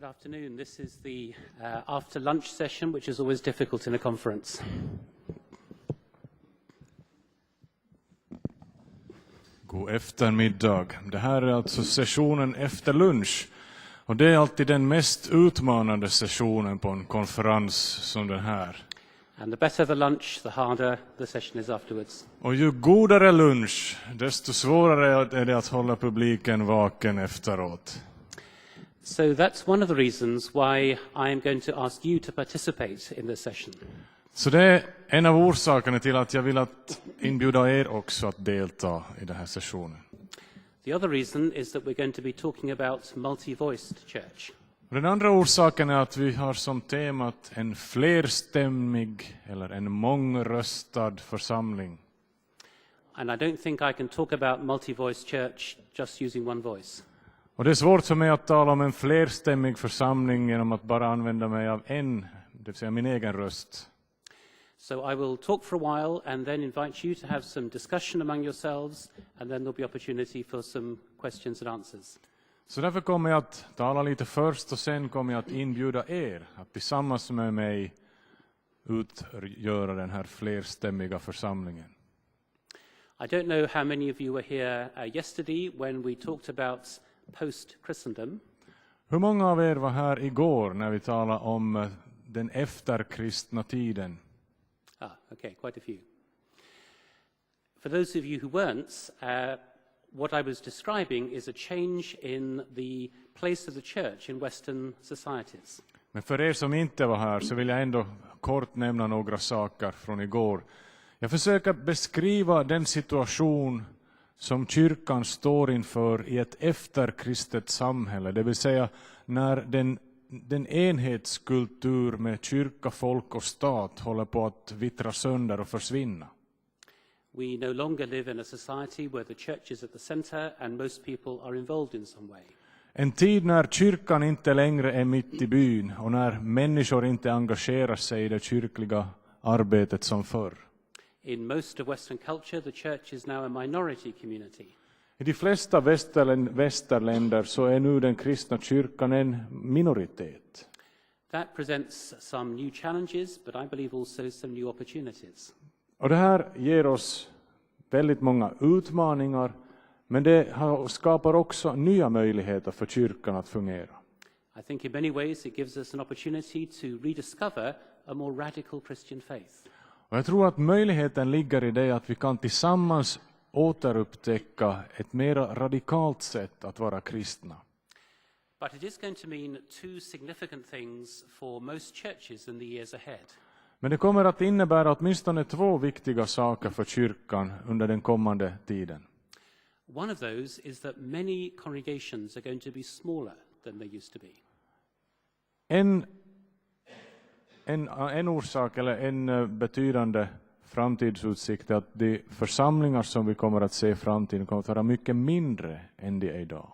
Good afternoon. This is the after lunch session, which is always difficult in a conference. God eftermiddag. Det här är alltså sessionen efter lunch. Och det är alltid den mest utmanande sessionen på en konferens som den här. And the better the lunch, the harder the session is afterwards. Och ju godare lunch, desto svårare är det att hålla publiken vaken efteråt. So that's one of the reasons why I am going to ask you to participate in this session. Så det är en av orsakerna till att jag vill att inbjuda er också att delta i den här sessionen. The other reason is that we're going to be talking about multi-voiced church. Den andra orsaken är att vi har som temat en flerstämmig eller en mångröstad församling. And I don't think I can talk about multi-voiced church just using one voice. Och det är svårt för mig att tala om en flerstämmig församling genom att bara använda mig av en, det vill säga min egen röst. So I will talk for a while and then invite you to have some discussion among yourselves, and then there'll be opportunity for some questions and answers. Så därför kommer jag att tala lite först och sen kommer jag att inbjuda er att tillsammans med mig utgöra den här flerstämmiga församlingen. I don't know how many of you were here yesterday when we talked about post-Christendom. Hur många av er var här igår när vi talade om den efterkristna tiden? Okay, quite a few. For those of you who weren't, what I was describing is a change in the place of the church in Western societies. Men för er som inte var här så vill jag ändå kort nämna några saker från igår. Jag försöker beskriva den situation som kyrkan står inför i ett efterkristet samhälle. Det vill säga när den enhetskultur med kyrka, folk och stat håller på att vittra sönder och försvinna. We no longer live in a society where the church is at the center and most people are involved in some way. En tid när kyrkan inte längre är mitt i byn och när människor inte engagerar sig i det kyrkliga arbetet som förr. In most of Western culture, the church is now a minority community. I de flesta västerländer så är nu den kristna kyrkan en minoritet. That presents some new challenges, but I believe also some new opportunities. Och det här ger oss väldigt många utmaningar, men det skapar också nya möjligheter för kyrkan att fungera. I think in many ways it gives us an opportunity to rediscover a more radical Christian faith. Och jag tror att möjligheten ligger i det att vi kan tillsammans återupptäcka ett mer radikalt sätt att vara kristna. But it is going to mean two significant things for most churches in the years ahead. Men det kommer att innebära åtminstone två viktiga saker för kyrkan under den kommande tiden. One of those is that many congregations are going to be smaller than they used to be. En orsak eller en betydande framtidsutsikt är att de församlingar som vi kommer att se i framtiden kommer att vara mycket mindre än de är idag.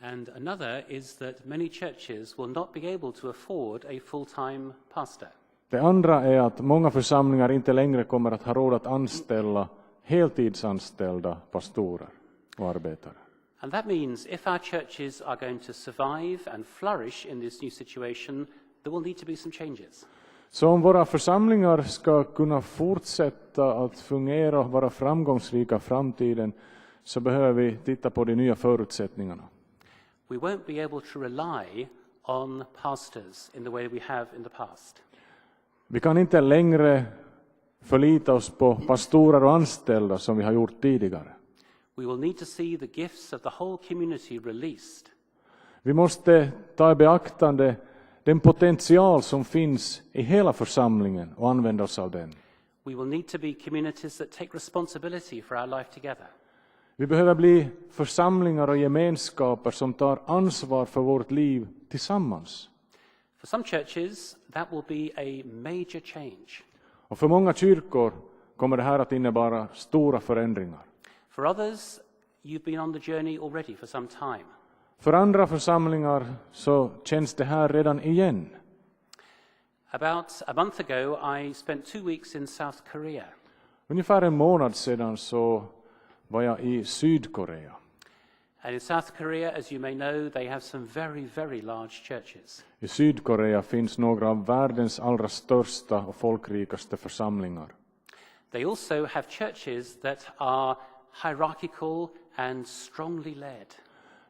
And another is that many churches will not be able to afford a full-time pastor. Det andra är att många församlingar inte längre kommer att ha råd att anställa heltidsanställda pastorer och arbetare. And that means if our churches are going to survive and flourish in this new situation, there will need to be some changes. Så om våra församlingar ska kunna fortsätta att fungera och vara framgångsrika i framtiden så behöver vi titta på de nya förutsättningarna. We won't be able to rely on pastors in the way we have in the past. Vi kan inte längre förlita oss på pastorer och anställda som vi har gjort tidigare. We will need to see the gifts of the whole community released. Vi måste ta i beaktande den potential som finns i hela församlingen och använda oss av den. We will need to be communities that take responsibility for our life together. Vi behöver bli församlingar och gemenskaper som tar ansvar för vårt liv tillsammans. For some churches, that will be a major change. Och för många kyrkor kommer det här att innebära stora förändringar. For others, you've been on the journey already for some time. För andra församlingar så känns det här redan igen. About a month ago, I spent 2 weeks in South Korea. Ungefär en månad sedan så var jag i Sydkorea. And in South Korea, as you may know, they have some very, very large churches. I Sydkorea finns några av världens allra största och folkrikaste församlingar. They also have churches that are hierarchical and strongly led.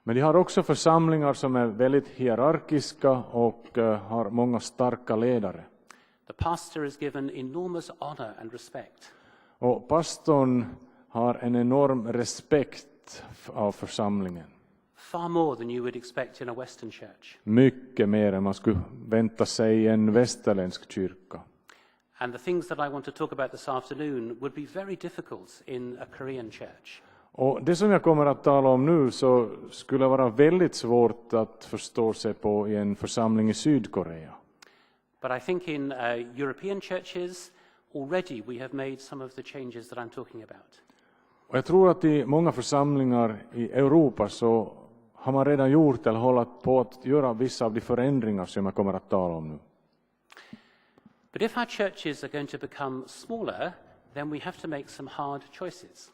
Men de har också församlingar som är väldigt hierarkiska och har många starka ledare. The pastor is given enormous honor and respect. Och pastorn har en enorm respekt av församlingen. Far more than you would expect in a Western church. Mycket mer än man skulle vänta sig i en västerländsk kyrka. And the things that I want to talk about this afternoon would be very difficult in a Korean church. Och det som jag kommer att tala om nu så skulle vara väldigt svårt att förstå sig på i en församling i Sydkorea. But I think in European churches already we have made some of the changes that I'm talking about. Och jag tror att i många församlingar i Europa så har man redan gjort eller hållit på att göra vissa av de förändringar som jag kommer att tala om nu. But if our churches are going to become smaller, then we have to make some hard choices.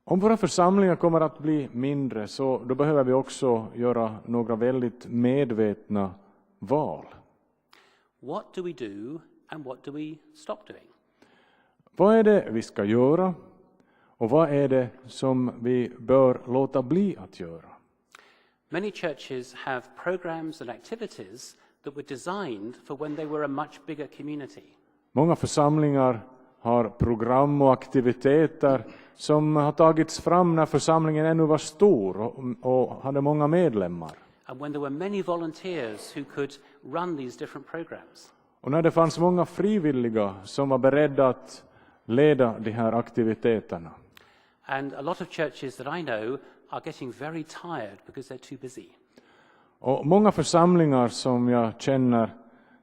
Om våra församlingar kommer att bli mindre så då behöver vi också göra några väldigt medvetna val. What do we do and what do we stop doing? Vad är det vi ska göra och vad är det som vi bör låta bli att göra? Many churches have programs and activities that were designed for when they were a much bigger community. Många församlingar har program och aktiviteter som har tagits fram när församlingen ännu var stor och hade många medlemmar. And when there were many volunteers who could run these different programs. Och när det fanns många frivilliga som var beredda att leda de här aktiviteterna. And a lot of churches that I know are getting very tired because they're too busy. Och många församlingar som jag känner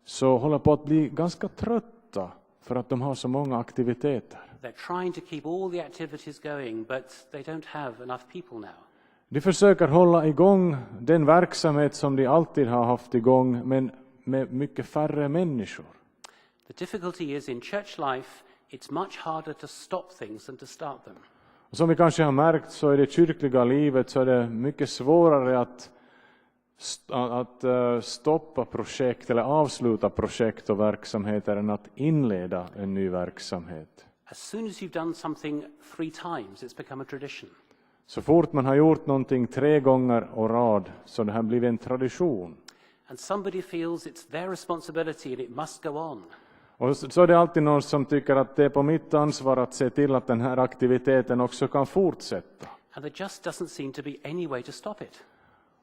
så håller på att bli ganska trötta för att de har så många aktiviteter. They're trying to keep all the activities going, but they don't have enough people now. De försöker hålla igång den verksamhet som de alltid har haft igång, men med mycket färre människor. The difficulty is in church life, it's much harder to stop things than to start them. Och som vi kanske har märkt så i det kyrkliga livet så är det mycket svårare att stoppa projekt eller avsluta projekt och verksamheter än att inleda en ny verksamhet. As soon as you've done something 3 times, it's become a tradition. Så fort man har gjort någonting 3 gånger och rad så det här blir en tradition. And somebody feels it's their responsibility and it must go on. Och så är det alltid någon som tycker att det är på mitt ansvar att se till att den här aktiviteten också kan fortsätta. And there just doesn't seem to be any way to stop it.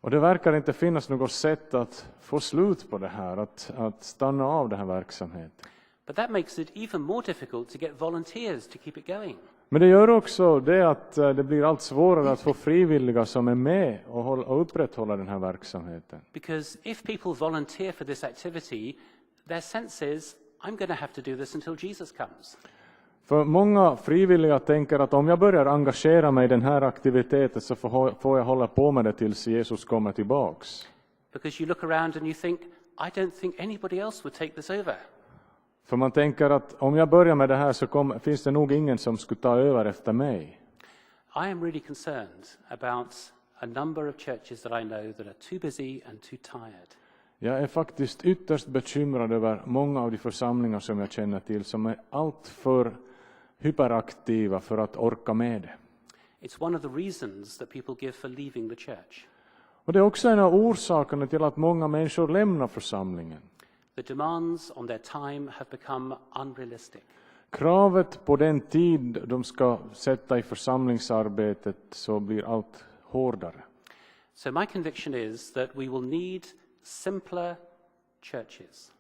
Och det verkar inte finnas något sätt att få slut på det här, att stanna av den här verksamheten. But that makes it even more difficult to get volunteers to keep it going. Men det gör också det att det blir allt svårare att få frivilliga som är med och upprätthålla den här verksamheten. Because if people volunteer for this activity, their sense is, I'm going to have to do this until Jesus comes. För många frivilliga tänker att om jag börjar engagera mig i den här aktiviteten så får jag hålla på med det tills Jesus kommer tillbaks. Because you look around and you think, I don't think anybody else would take this over. För man tänker att om jag börjar med det här så finns det nog ingen som skulle ta över efter mig. I am really concerned about a number of churches that I know that are too busy and too tired. Jag är faktiskt ytterst bekymrad över många av de församlingar som jag känner till som är allt för hyperaktiva för att orka med det. It's one of the reasons that people give for leaving the church. Och det är också en av orsakerna till att många människor lämnar församlingen. The demands on their time have become unrealistic. Kravet på den tid de ska sätta i församlingsarbetet så blir allt hårdare. So my conviction is that we will need simpler churches.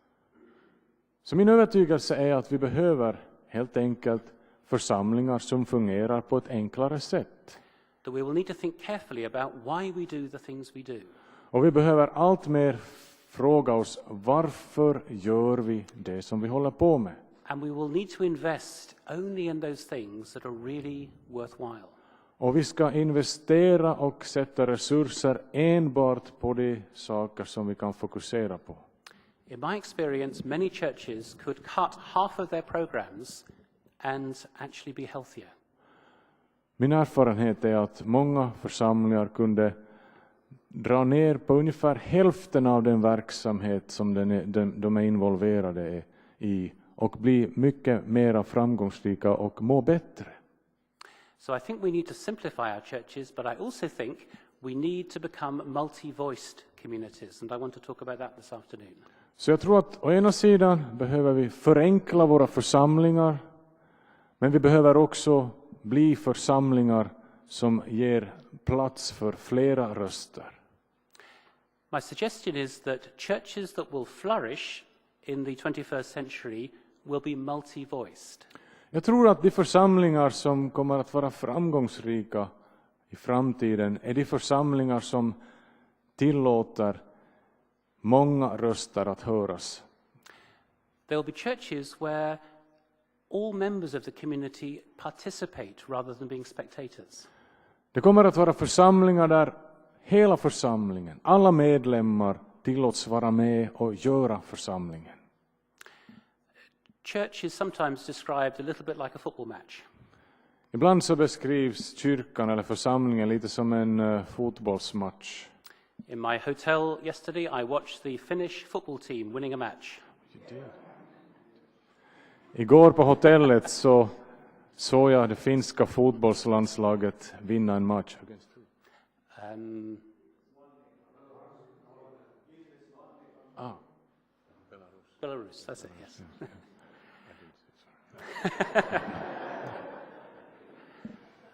Så min övertygelse är att vi behöver helt enkelt församlingar som fungerar på ett enklare sätt. That we will need to think carefully about why we do the things we do. Och vi behöver allt mer fråga oss varför gör vi det som vi håller på med. And we will need to invest only in those things that are really worthwhile. Och vi ska investera och sätta resurser enbart på de saker som vi kan fokusera på. In my experience, many churches could cut half of their programs and actually be healthier. Min erfarenhet är att många församlingar kunde dra ner på ungefär hälften av den verksamhet som de är involverade i och bli mycket mer framgångsrika och må bättre. So I think we need to simplify our churches, but I also think we need to become multi-voiced communities, and I want to talk about that this afternoon. Så jag tror att å ena sidan behöver vi förenkla våra församlingar, men vi behöver också bli församlingar som ger plats för flera röster. My suggestion is that churches that will flourish in the 21st century will be multi-voiced. Jag tror att de församlingar som kommer att vara framgångsrika i framtiden är de församlingar som tillåter många röster att höras. There will be churches where all members of the community participate rather than being spectators. Det kommer att vara församlingar där hela församlingen, alla medlemmar tillåts vara med och göra församlingen. Church is sometimes described a little bit like a football match. Ibland så beskrivs kyrkan eller församlingen lite som en fotbollsmatch. In my hotel yesterday, I watched the Finnish football team winning a match. Igår på hotellet så såg jag det finska fotbollslandslaget vinna en match. Belarus, that's it, yes.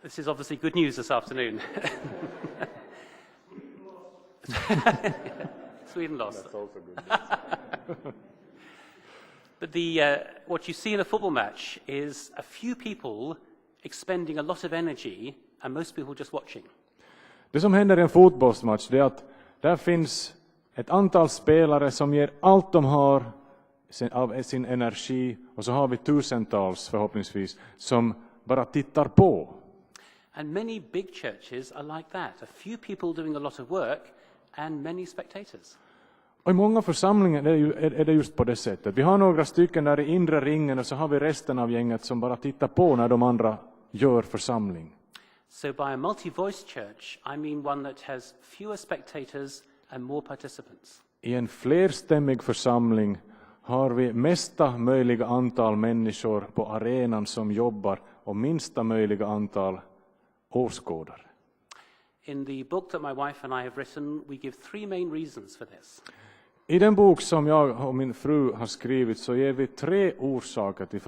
This is obviously good news this afternoon. Sweden lost. That's also good. But what you see in a football match is a few people expending a lot of energy and most people just watching. Det som händer i en fotbollsmatch det är att där finns ett antal spelare som ger allt de har av sin energi och så har vi tusentals förhoppningsvis som bara tittar på. And many big churches are like that. A few people doing a lot of work and many spectators. Och i många församlingar är det just på det sättet. Vi har några stycken där i inre ringen och så har vi resten av gänget som bara tittar på när de andra gör församling. So by a multi-voiced church, I mean one that has fewer spectators and more participants. I en flerstämmig församling har vi mesta möjliga antal människor på arenan som jobbar och minsta möjliga antal åskådare. In the book that my wife and I have written, we give three main reasons for this. I den bok som jag och min fru har skrivit så ger vi 3 orsaker till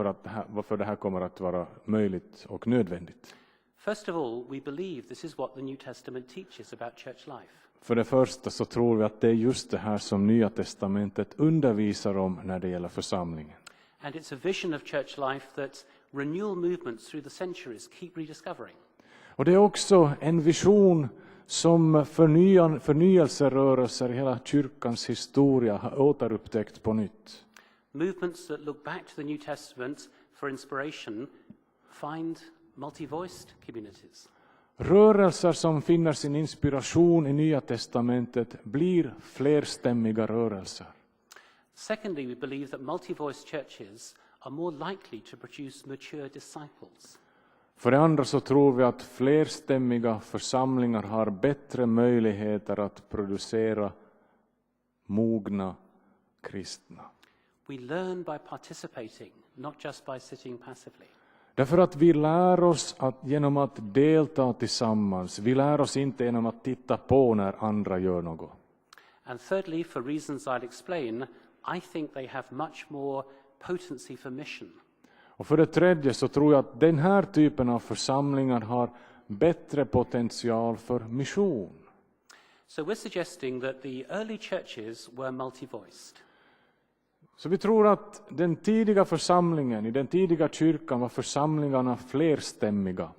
varför det här kommer att vara möjligt och nödvändigt. First of all, we believe this is what the New Testament teaches about church life. För det första så tror vi att det är just det här som Nya testamentet undervisar om när det gäller församlingen. And it's a vision of church life that renewal movements through the centuries keep rediscovering. Och det är också en vision som förnyelserörelser i hela kyrkans historia har återupptäckt på nytt. Movements that look back to the New Testament for inspiration find multi-voiced communities. Rörelser som finner sin inspiration i Nya testamentet blir flerstämmiga rörelser. Secondly, we believe that multi-voiced churches are more likely to produce mature disciples. För det andra så tror vi att flerstämmiga församlingar har bättre möjligheter att producera mogna kristna. We learn by participating, not just by sitting passively. Därför att vi lär oss genom att delta tillsammans. Vi lär oss inte genom att titta på när andra gör något. And thirdly, for reasons I'll explain, I think they have much more potency for mission. Och för det tredje så tror jag att den här typen av församlingar har bättre potential för mission. So we're suggesting that the early churches were multi-voiced. Så vi tror att den tidiga församlingen, i den tidiga kyrkan var församlingarna flerstämmiga.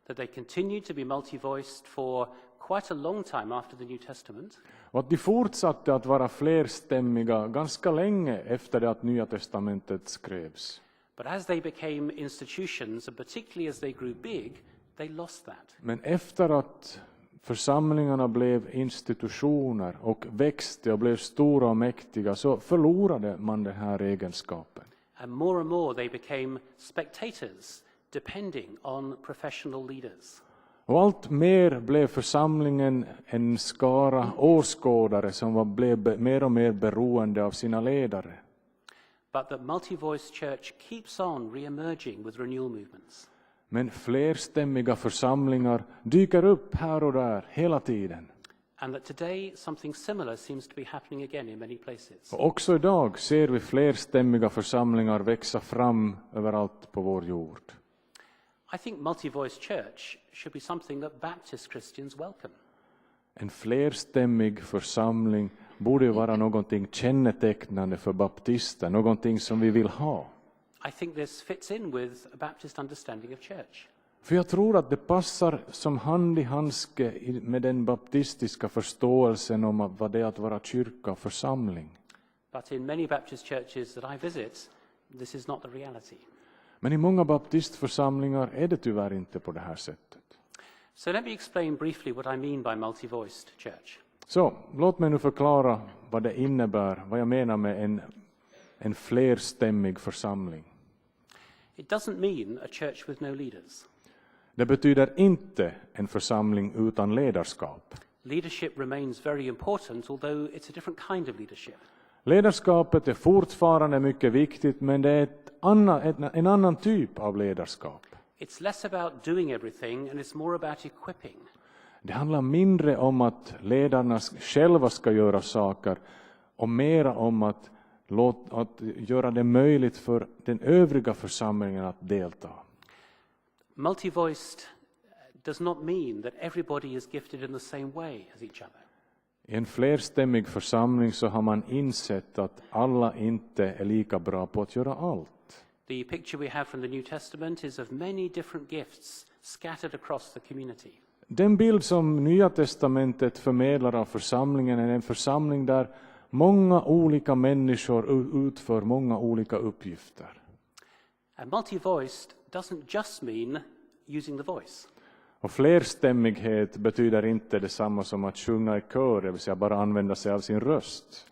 That they continued to be multi-voiced for quite a long time after the New Testament. Och att de fortsatte att vara flerstämmiga ganska länge efter det att Nya testamentet skrevs. But as they became institutions, and particularly as they grew big, they lost that. Men efter att församlingarna blev institutioner och växte och blev stora och mäktiga så förlorade man den här egenskapen. And more they became spectators depending on professional leaders. Och allt mer blev församlingen en skara åskådare som blev mer och mer beroende av sina ledare. But the multi-voice church keeps on re-emerging with renewal movements. Men flerstämmiga församlingar dyker upp här och där hela tiden. And that today something similar seems to be happening again in many places. Och också idag ser vi flerstämmiga församlingar växa fram överallt på vår jord. I think multi-voice church should be something that Baptist Christians welcome. En flerstämmig församling borde vara någonting kännetecknande för baptister, någonting som vi vill ha. I think this fits in with a Baptist understanding of church. För jag tror att det passar som hand i handske med den baptistiska förståelsen om vad det är att vara kyrka och församling. But in many Baptist churches that I visit, this is not the reality. Men i många baptistförsamlingar är det tyvärr inte på det här sättet. So let me explain briefly what I mean by multi-voiced church. Så, låt mig nu förklara vad det innebär, vad jag menar med en flerstämmig församling. It doesn't mean a church with no leaders. Det betyder inte en församling utan ledarskap. Leadership remains very important, although it's a different kind of leadership. Ledarskapet är fortfarande mycket viktigt, men det är en annan typ av ledarskap. It's less about doing everything and it's more about equipping. Det handlar mindre om att ledarna själva ska göra saker och mera om att göra det möjligt för den övriga församlingen att delta. Multi-voiced does not mean that everybody is gifted in the same way as each other. I en flerstämmig församling så har man insett att alla inte är lika bra på att göra allt. The picture we have from the New Testament is of many different gifts scattered across the community. Den bild som Nya testamentet förmedlar av församlingen är en församling där många olika människor utför många olika uppgifter. And multi-voiced doesn't just mean using the voice. Och flerstämmighet betyder inte detsamma som att sjunga i kör, det vill säga bara använda sig av sin röst.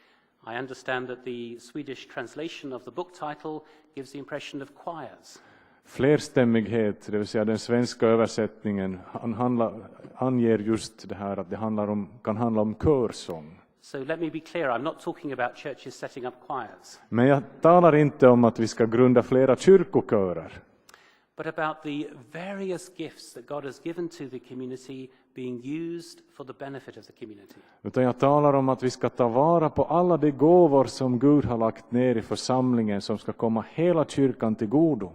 I understand that the Swedish translation of the book title gives the impression of choirs. Flerstämmighet, det vill säga den svenska översättningen, anger just det här att det kan handla om körsång. So let me be clear, I'm not talking about churches setting up choirs, Men jag talar inte om att vi ska grunda flera kyrkokörer. but about the various gifts that God has given to the community being used for the benefit of the community. Utan jag talar om att vi ska ta vara på alla de gåvor som Gud har lagt ner i församlingen som ska komma hela kyrkan till godo.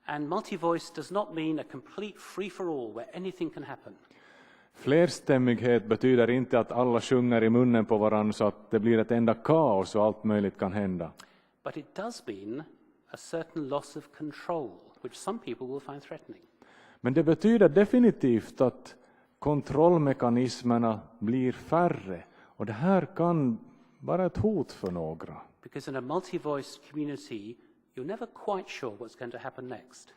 And multi-voice does not mean a complete free-for-all where anything can happen. Flerstämmighet betyder inte att alla sjunger i munnen på varandra så att det blir ett enda kaos och allt möjligt kan hända. But it does mean a certain loss of control, which some people will find threatening. Men det betyder definitivt att kontrollmekanismerna blir färre. Och det här kan vara ett hot för några. Because in a multi-voiced community, you're never quite sure what's going to happen next.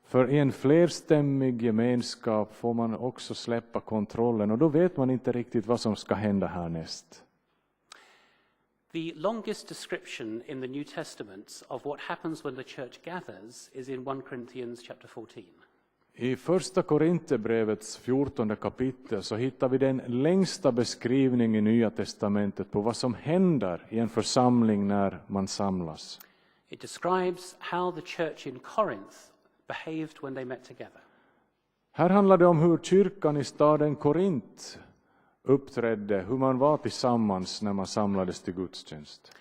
För i en flerstämmig gemenskap får man också släppa kontrollen och då vet man inte riktigt vad som ska hända härnäst. The longest description in the New Testament of what happens when the church gathers is in 1 Corinthians chapter 14. I första Korinthierbrevets 14 kapitel så hittar vi den längsta beskrivning i Nya testamentet på vad som händer i en församling när man samlas. It describes how the church in Corinth behaved when they met together. Här handlar det om hur kyrkan i staden Korint uppträdde, hur man var tillsammans när man samlades till gudstjänst.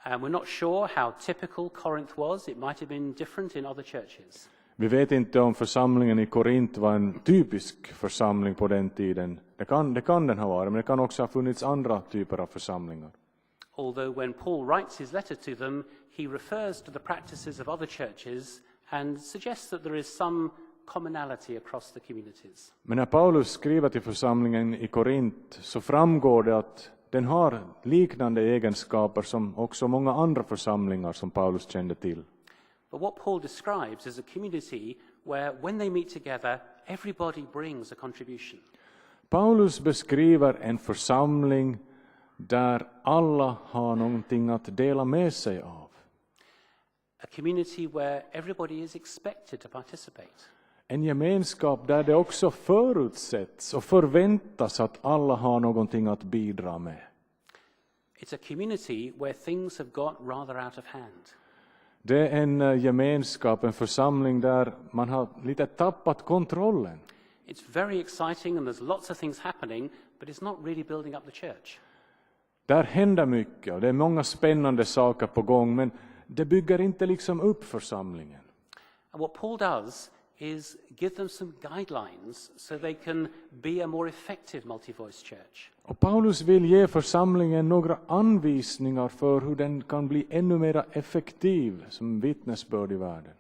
And we're not sure how typical Corinth was. It might have been different in other churches. Vi vet inte om församlingen i Korint var en typisk församling på den tiden. Det kan den ha varit, men det kan också ha funnits andra typer av församlingar. Although when Paul writes his letter to them, he refers to the practices of other churches and suggests that there is some commonality across the communities. Men när Paulus skriver till församlingen i Korint så framgår det att den har liknande egenskaper som också många andra församlingar som Paulus kände till. But what Paul describes is a community where when they meet together, everybody brings a contribution. Paulus beskriver en A community where everybody is expected to participate. En gemenskap där det också förutsätts och förväntas att alla har någonting att bidra med. It's a community where things have got rather out of hand. Det är en gemenskap, en församling där man har lite tappat kontrollen. It's very exciting and there's lots of things happening, but it's not really building up the church. Där händer mycket och det är många spännande saker på gång, men det bygger inte liksom upp församlingen. And what Paul does is give them some guidelines so they can be a more effective multi-voice church. Och Paulus vill ge församlingen några anvisningar för hur den kan bli ännu mer effektiv som vittnesbörd i världen.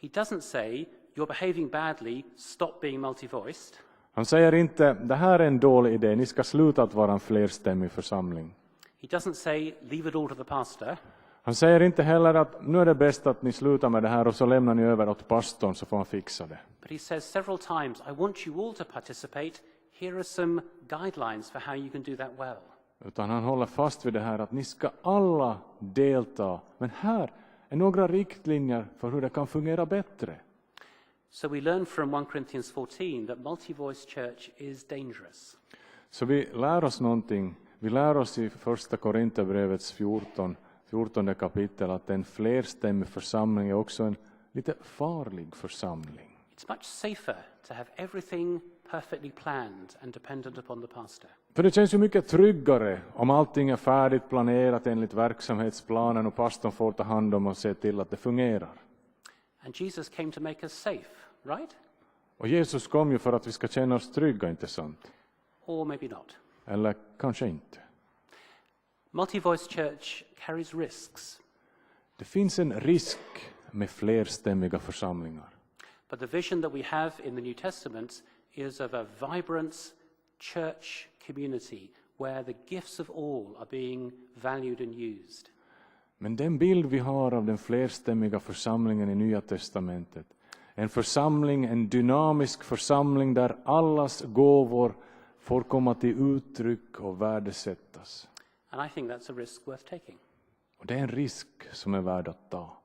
He doesn't say, you're behaving badly, stop being multi-voiced. Han säger inte, det här är en dålig idé, ni ska sluta att vara en flerstämmig församling. He doesn't say, leave it all to the pastor. Han säger inte heller att nu är det bäst att ni slutar med det här och så lämnar ni över åt pastorn så får han fixa det. But he says several times, I want you all to participate. Here are some guidelines for how you can do that well. Utan han håller fast vid det här att ni ska alla delta. Men här är några riktlinjer för hur det kan fungera bättre. So we learn from 1 Corinthians 14 that multi-voice church is dangerous. Så vi lär oss någonting. Vi lär oss i första Korinthierbrevets 14 kapitel att en flerstämmig församling är också en lite farlig församling. It's much safer to have everything perfectly planned and dependent upon the pastor. För det känns ju mycket tryggare om allting är färdigt planerat enligt verksamhetsplanen och pastorn får ta hand om och se till att det fungerar. And Jesus came to make us safe, right? Och Jesus kom ju för att vi ska känna oss trygga, inte sant? Or maybe not. Eller kanske inte. Multi-voice church carries risks. Det finns en risk med flerstämmiga församlingar. But the vision that we have in the New Testament is of a vibrant church community where the gifts of all are being valued and used. Men den bild vi har av den flerstämmiga församlingen i Nya testamentet, en församling, en dynamisk församling där allas gåvor får komma till uttryck och värdesättas. And I think that's a risk worth taking. Och det är en risk som är värd att ta.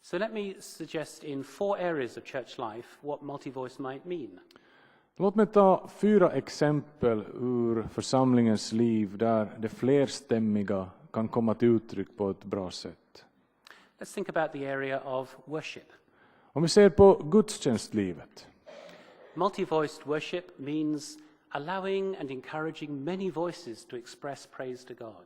So let me suggest in 4 areas of church life what multi-voice might mean. Låt mig ta 4 exempel ur församlingens liv där det flerstämmiga kan komma till uttryck på ett bra sätt. Let's think about the area of worship. Om vi ser på gudstjänstlivet. Multi-voiced worship means allowing and encouraging many voices to express praise to God.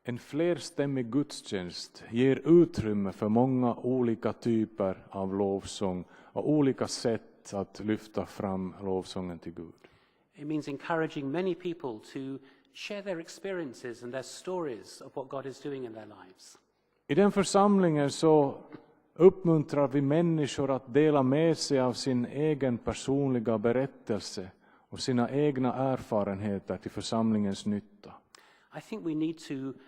En flerstämmig gudstjänst ger utrymme för många olika typer av lovsång och olika sätt att lyfta fram lovsången till Gud. It means encouraging many people to share their experiences and their stories of what God is doing in their lives. I den församlingen så uppmuntrar vi människor att dela med sig av sin egen personliga berättelse och sina egna erfarenheter till församlingens nytta. I think we need to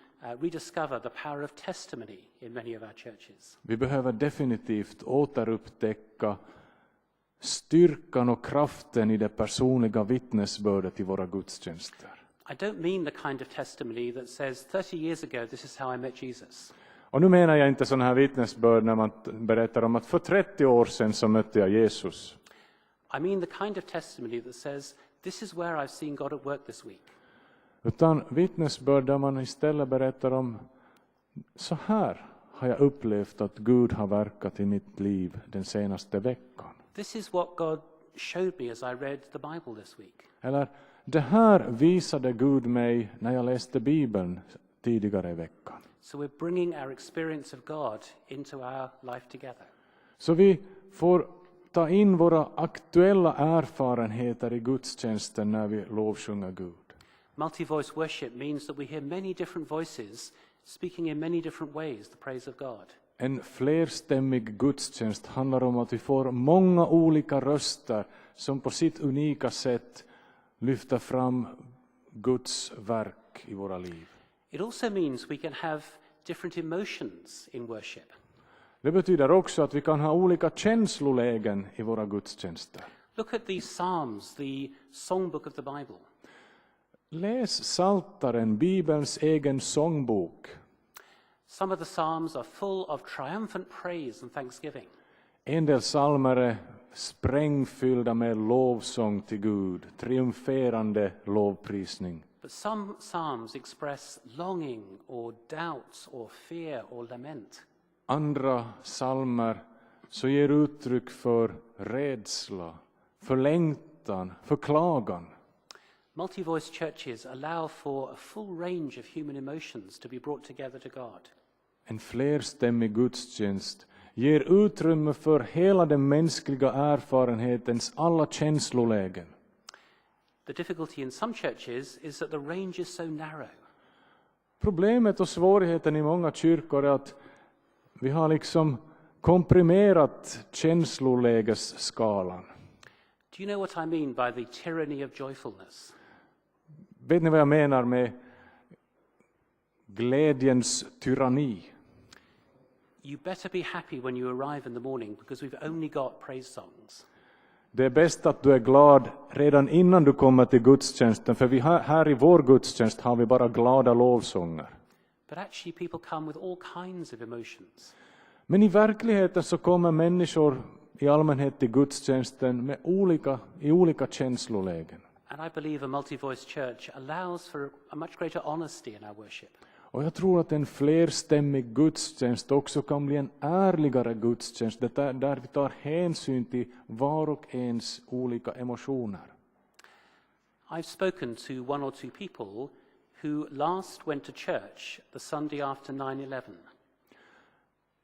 rediscover the power of testimony in many of our churches. Vi behöver definitivt återupptäcka styrkan och kraften i det personliga vittnesbördet i våra gudstjänster. I don't mean the kind of testimony that says 30 years ago this is how I met Jesus. Och nu menar jag inte sådana här vittnesbörd när man berättar om att för 30 år sedan så mötte jag Jesus. I mean the kind of testimony that says this is where I've seen God at work this week. Utan vittnesbörd där man istället berättar om så här har jag upplevt att Gud har verkat i mitt liv den senaste veckan. This is what God showed me as I read the Bible this week. Eller det här visade Gud mig när jag läste Bibeln tidigare i veckan. So we're bringing our experience of God into our life together. Så vi får ta in våra aktuella erfarenheter i gudstjänsten när vi lovsjunger Gud. Multi-voice worship means that we hear many different voices speaking in many different ways the praise of God. En flerstämmig gudstjänst handlar om att vi får många olika röster som på sitt unika sätt lyfter fram Guds verk i våra liv. It also means we can have different emotions in worship. Det betyder också att vi kan ha olika känslolägen i våra gudstjänster. Look at these Psalms, the songbook of the Bible. Läs Psaltaren, Bibelns egen sångbok. Some of the psalms are full of triumphant praise and thanksgiving. En del psalmer är sprängfyllda med lovsång till Gud, triumferande lovprisning. But some psalms express longing or doubt or fear or lament. Andra psalmer så ger uttryck för rädsla, för längtan, för klagan. Multi-voice churches allow for a full range of human emotions to be brought together to God. En flerstämmig gudstjänst ger utrymme för hela den mänskliga erfarenhetens alla känslolägen. The difficulty in some churches is that the range is so narrow. Problemet och svårigheten i många kyrkor är att vi har liksom komprimerat känslolägesskalan. Do you know what I mean by the tyranny of joyfulness? Vet ni vad jag menar med glädjens tyranni? You better be happy when you arrive in the morning because we've only got praise songs. Det är bäst att du är glad redan innan du kommer till gudstjänsten, för vi här i vår gudstjänst har vi bara glada lovsånger. But actually people come with all kinds of emotions. Men i verkligheten så kommer människor i allmänhet till gudstjänsten med olika känslolägen. And I believe a multi-voice church allows for a much greater honesty in our worship. Och jag tror att en flerstämmig gudstjänst också kan bli en ärligare gudstjänst, där vi tar hänsyn till var och ens olika emotioner. I've spoken to one or two people who last went to church the Sunday after 9/11.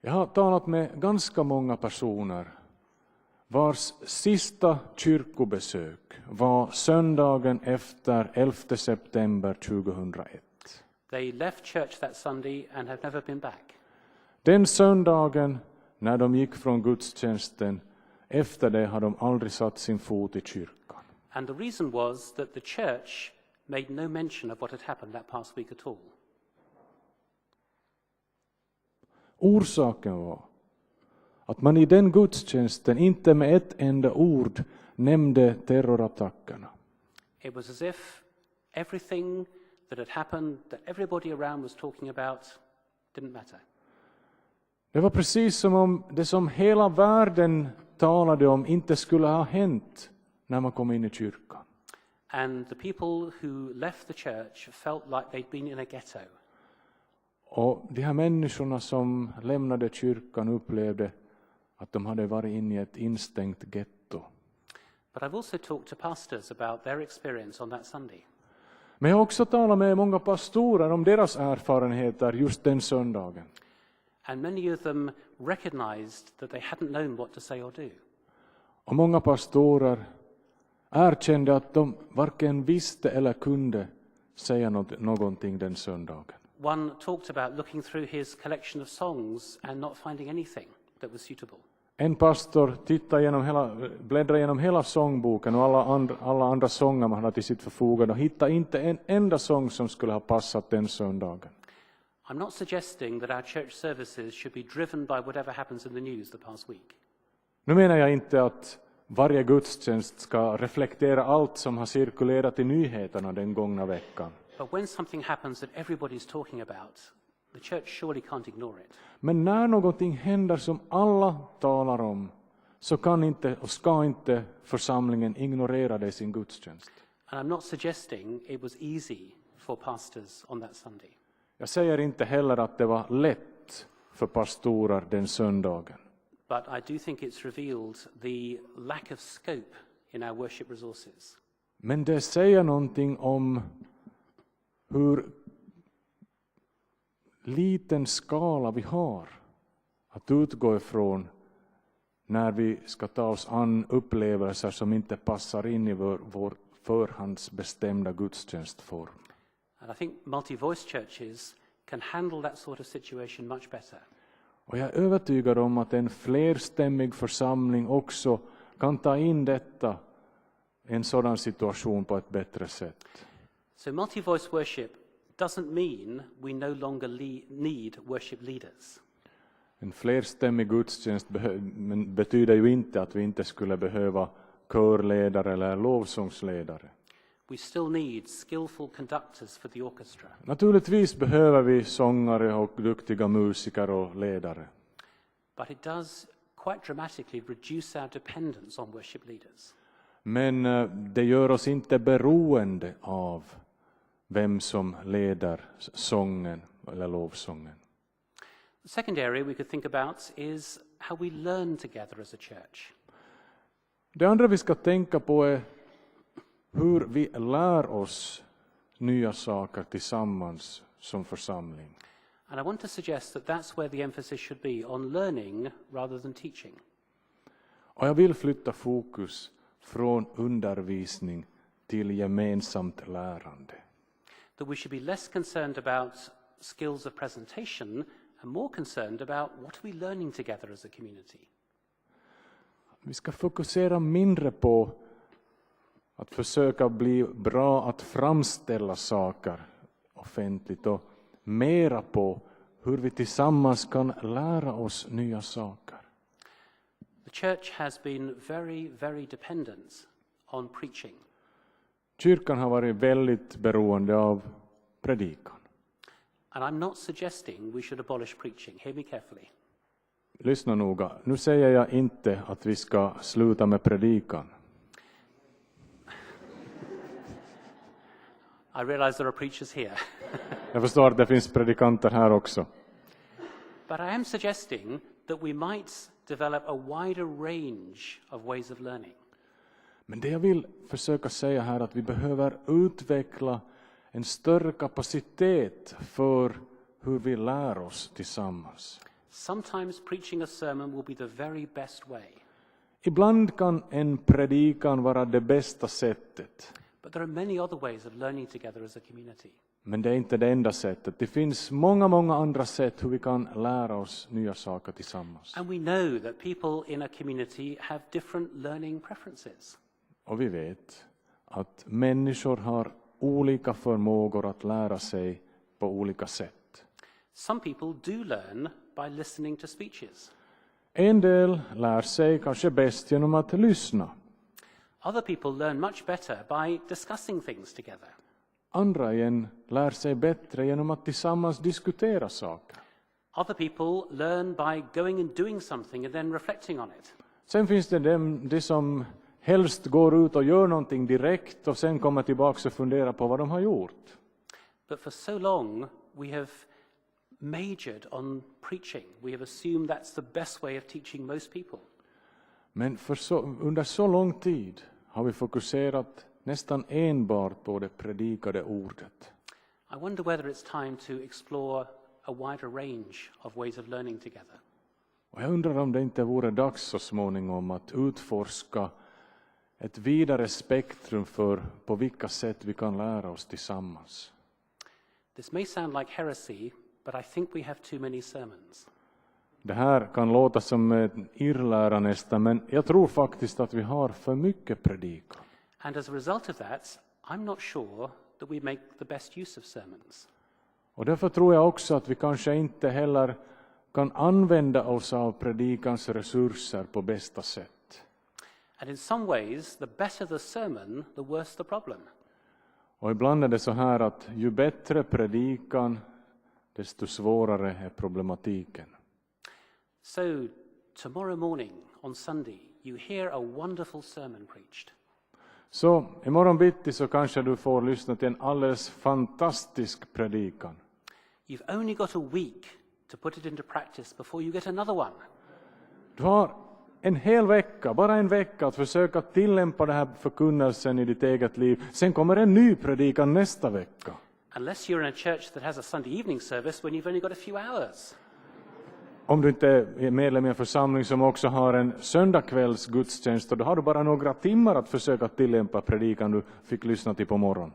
Jag har talat med ganska många personer vars sista kyrkobesök var söndagen efter 11 september 2001. They left church that Sunday and have never been back. Den söndagen när de gick från gudstjänsten, efter det har de aldrig satt sin fot i kyrkan. And the reason was that the church made no mention of what had happened that past week at all. Orsaken var att man i den gudstjänsten inte med ett enda ord nämnde terrorattackerna. It was as if everything that had happened, that everybody around was talking about, didn't matter. Det var precis som om det som hela världen talade om inte skulle ha hänt när man kom in i kyrkan. And the people who left the church felt like they'd been in a ghetto. Och de här människorna som lämnade kyrkan upplevde att de hade varit inne i ett instängt getto. But I've also talked to pastors about their experience on that Sunday. Men jag har också talat med många pastorer om deras erfarenheter just den söndagen. And many of them recognized that they hadn't known what to say or do. Och många pastorer erkände att de varken visste eller kunde säga någonting den söndagen. One talked about looking through his collection of songs and not finding anything that was suitable. En pastor bläddrade igenom hela sångboken och alla andra sånger man hade till sitt förfogande och hittade inte en enda sång som skulle ha passat den söndagen. I'm not suggesting that our church services should be driven by whatever happens in the news the past week. Nu menar jag inte att varje gudstjänst ska reflektera allt som har cirkulerat i nyheterna den gångna veckan. But when something happens that everybody's talking about, the church surely can't ignore it. Men när någonting händer som alla talar om, så kan inte och ska inte församlingen ignorera det i sin gudstjänst. And I'm not suggesting it was easy for pastors on that Sunday. Jag säger inte heller att det var lätt för pastorer den söndagen. But I do think it's revealed the lack of scope in our worship resources. Men det säger någonting om hur liten skala vi har att utgå ifrån när vi ska ta oss an upplevelser som inte passar in i vår förhandsbestämda gudstjänstform. And I think multi-voice churches can handle that sort of situation much better. Och jag är övertygad om att en flerstämmig församling också kan ta in detta, en sådan situation, på ett bättre sätt. So multi-voice worship doesn't mean we no longer need worship leaders. En flerstämmig gudstjänst betyder ju inte att vi inte skulle behöva körledare eller lovsångsledare. We still need skillful conductors for the orchestra. Naturligtvis behöver vi sångare och duktiga musiker och ledare. But it does quite dramatically reduce our dependence on worship leaders. Men det gör oss inte beroende av vem som leder sången eller lovsången. The second area we could think about is how we learn together as a church. Det andra vi ska tänka på är hur vi lär oss nya saker tillsammans som församling. And I want to suggest that that's where the emphasis should be, on learning rather than teaching. Och jag vill flytta fokus från undervisning till gemensamt lärande. That we should be less concerned about skills of presentation and more concerned about what are we learning together as a community. Vi ska fokusera mindre på att försöka bli bra att framställa saker offentligt och mera på hur vi tillsammans kan lära oss nya saker. The church has been very, very dependent on preaching. Kyrkan har varit väldigt beroende av predikan. And I'm not suggesting we should abolish preaching. Hear me carefully. Lyssna noga. Nu säger jag inte att vi ska sluta med predikan. I realize there are preachers here. Jag förstår att det finns predikanter här också. But I am suggesting that we might develop a wider range of ways of learning. Men det jag vill försöka säga här är att vi behöver utveckla en större kapacitet för hur vi lär oss tillsammans. Sometimes preaching a sermon will be the very best way. Ibland kan en predikan vara det bästa sättet. But there are many other ways of learning together as a community. Men det är inte det enda sättet. Det finns många andra sätt hur vi kan lära oss nya saker tillsammans. And we know that people in a community have different learning preferences. Och vi vet att människor har olika förmågor att lära sig på olika sätt. Some people do learn by listening to speeches. En del lär sig kanske bäst genom att lyssna. Other people learn much better by discussing things together. Andra igen lär sig bättre genom att tillsammans diskutera saker. Other people learn by going and doing something and then reflecting on it. Sen finns det de som helst går ut och gör någonting direkt och sen kommer tillbaka och funderar på vad de har gjort. But for so long we have majored on preaching. We have assumed that's the best way of teaching most people. Men under så lång tid har vi fokuserat nästan enbart på det predikade ordet. I wonder whether it's time to explore a wider range of ways of learning together. Och jag undrar om det inte vore dags så småningom att utforska ett vidare spektrum för på vilka sätt vi kan lära oss tillsammans. This may sound like heresy, but I think we have too many sermons. Det här kan låta som en irrlära nästan, men jag tror faktiskt att vi har för mycket predikan. And as a result of that, I'm not sure that we make the best use of sermons. Och därför tror jag också att vi kanske inte heller kan använda oss av predikans resurser på bästa sätt. And in some ways, the better the sermon, the worse the problem. Och ibland är det så här att ju bättre predikan, desto svårare är problematiken. So, tomorrow morning on Sunday, you hear a wonderful sermon preached. Så imorgon bitti så kanske du får lyssna till en alldeles fantastisk predikan. You've only got a week to put it into practice before you get another one. Du har en hel vecka, bara en vecka att försöka tillämpa den här förkunnelsen i ditt eget liv. Sen kommer en ny predikan nästa vecka. Unless you're in a church that has a Sunday evening service when you've only got a few hours. Om du inte är medlem i en församling som också har en söndagskvälls gudstjänst, då har du bara några timmar att försöka tillämpa predikan du fick lyssna till på morgon.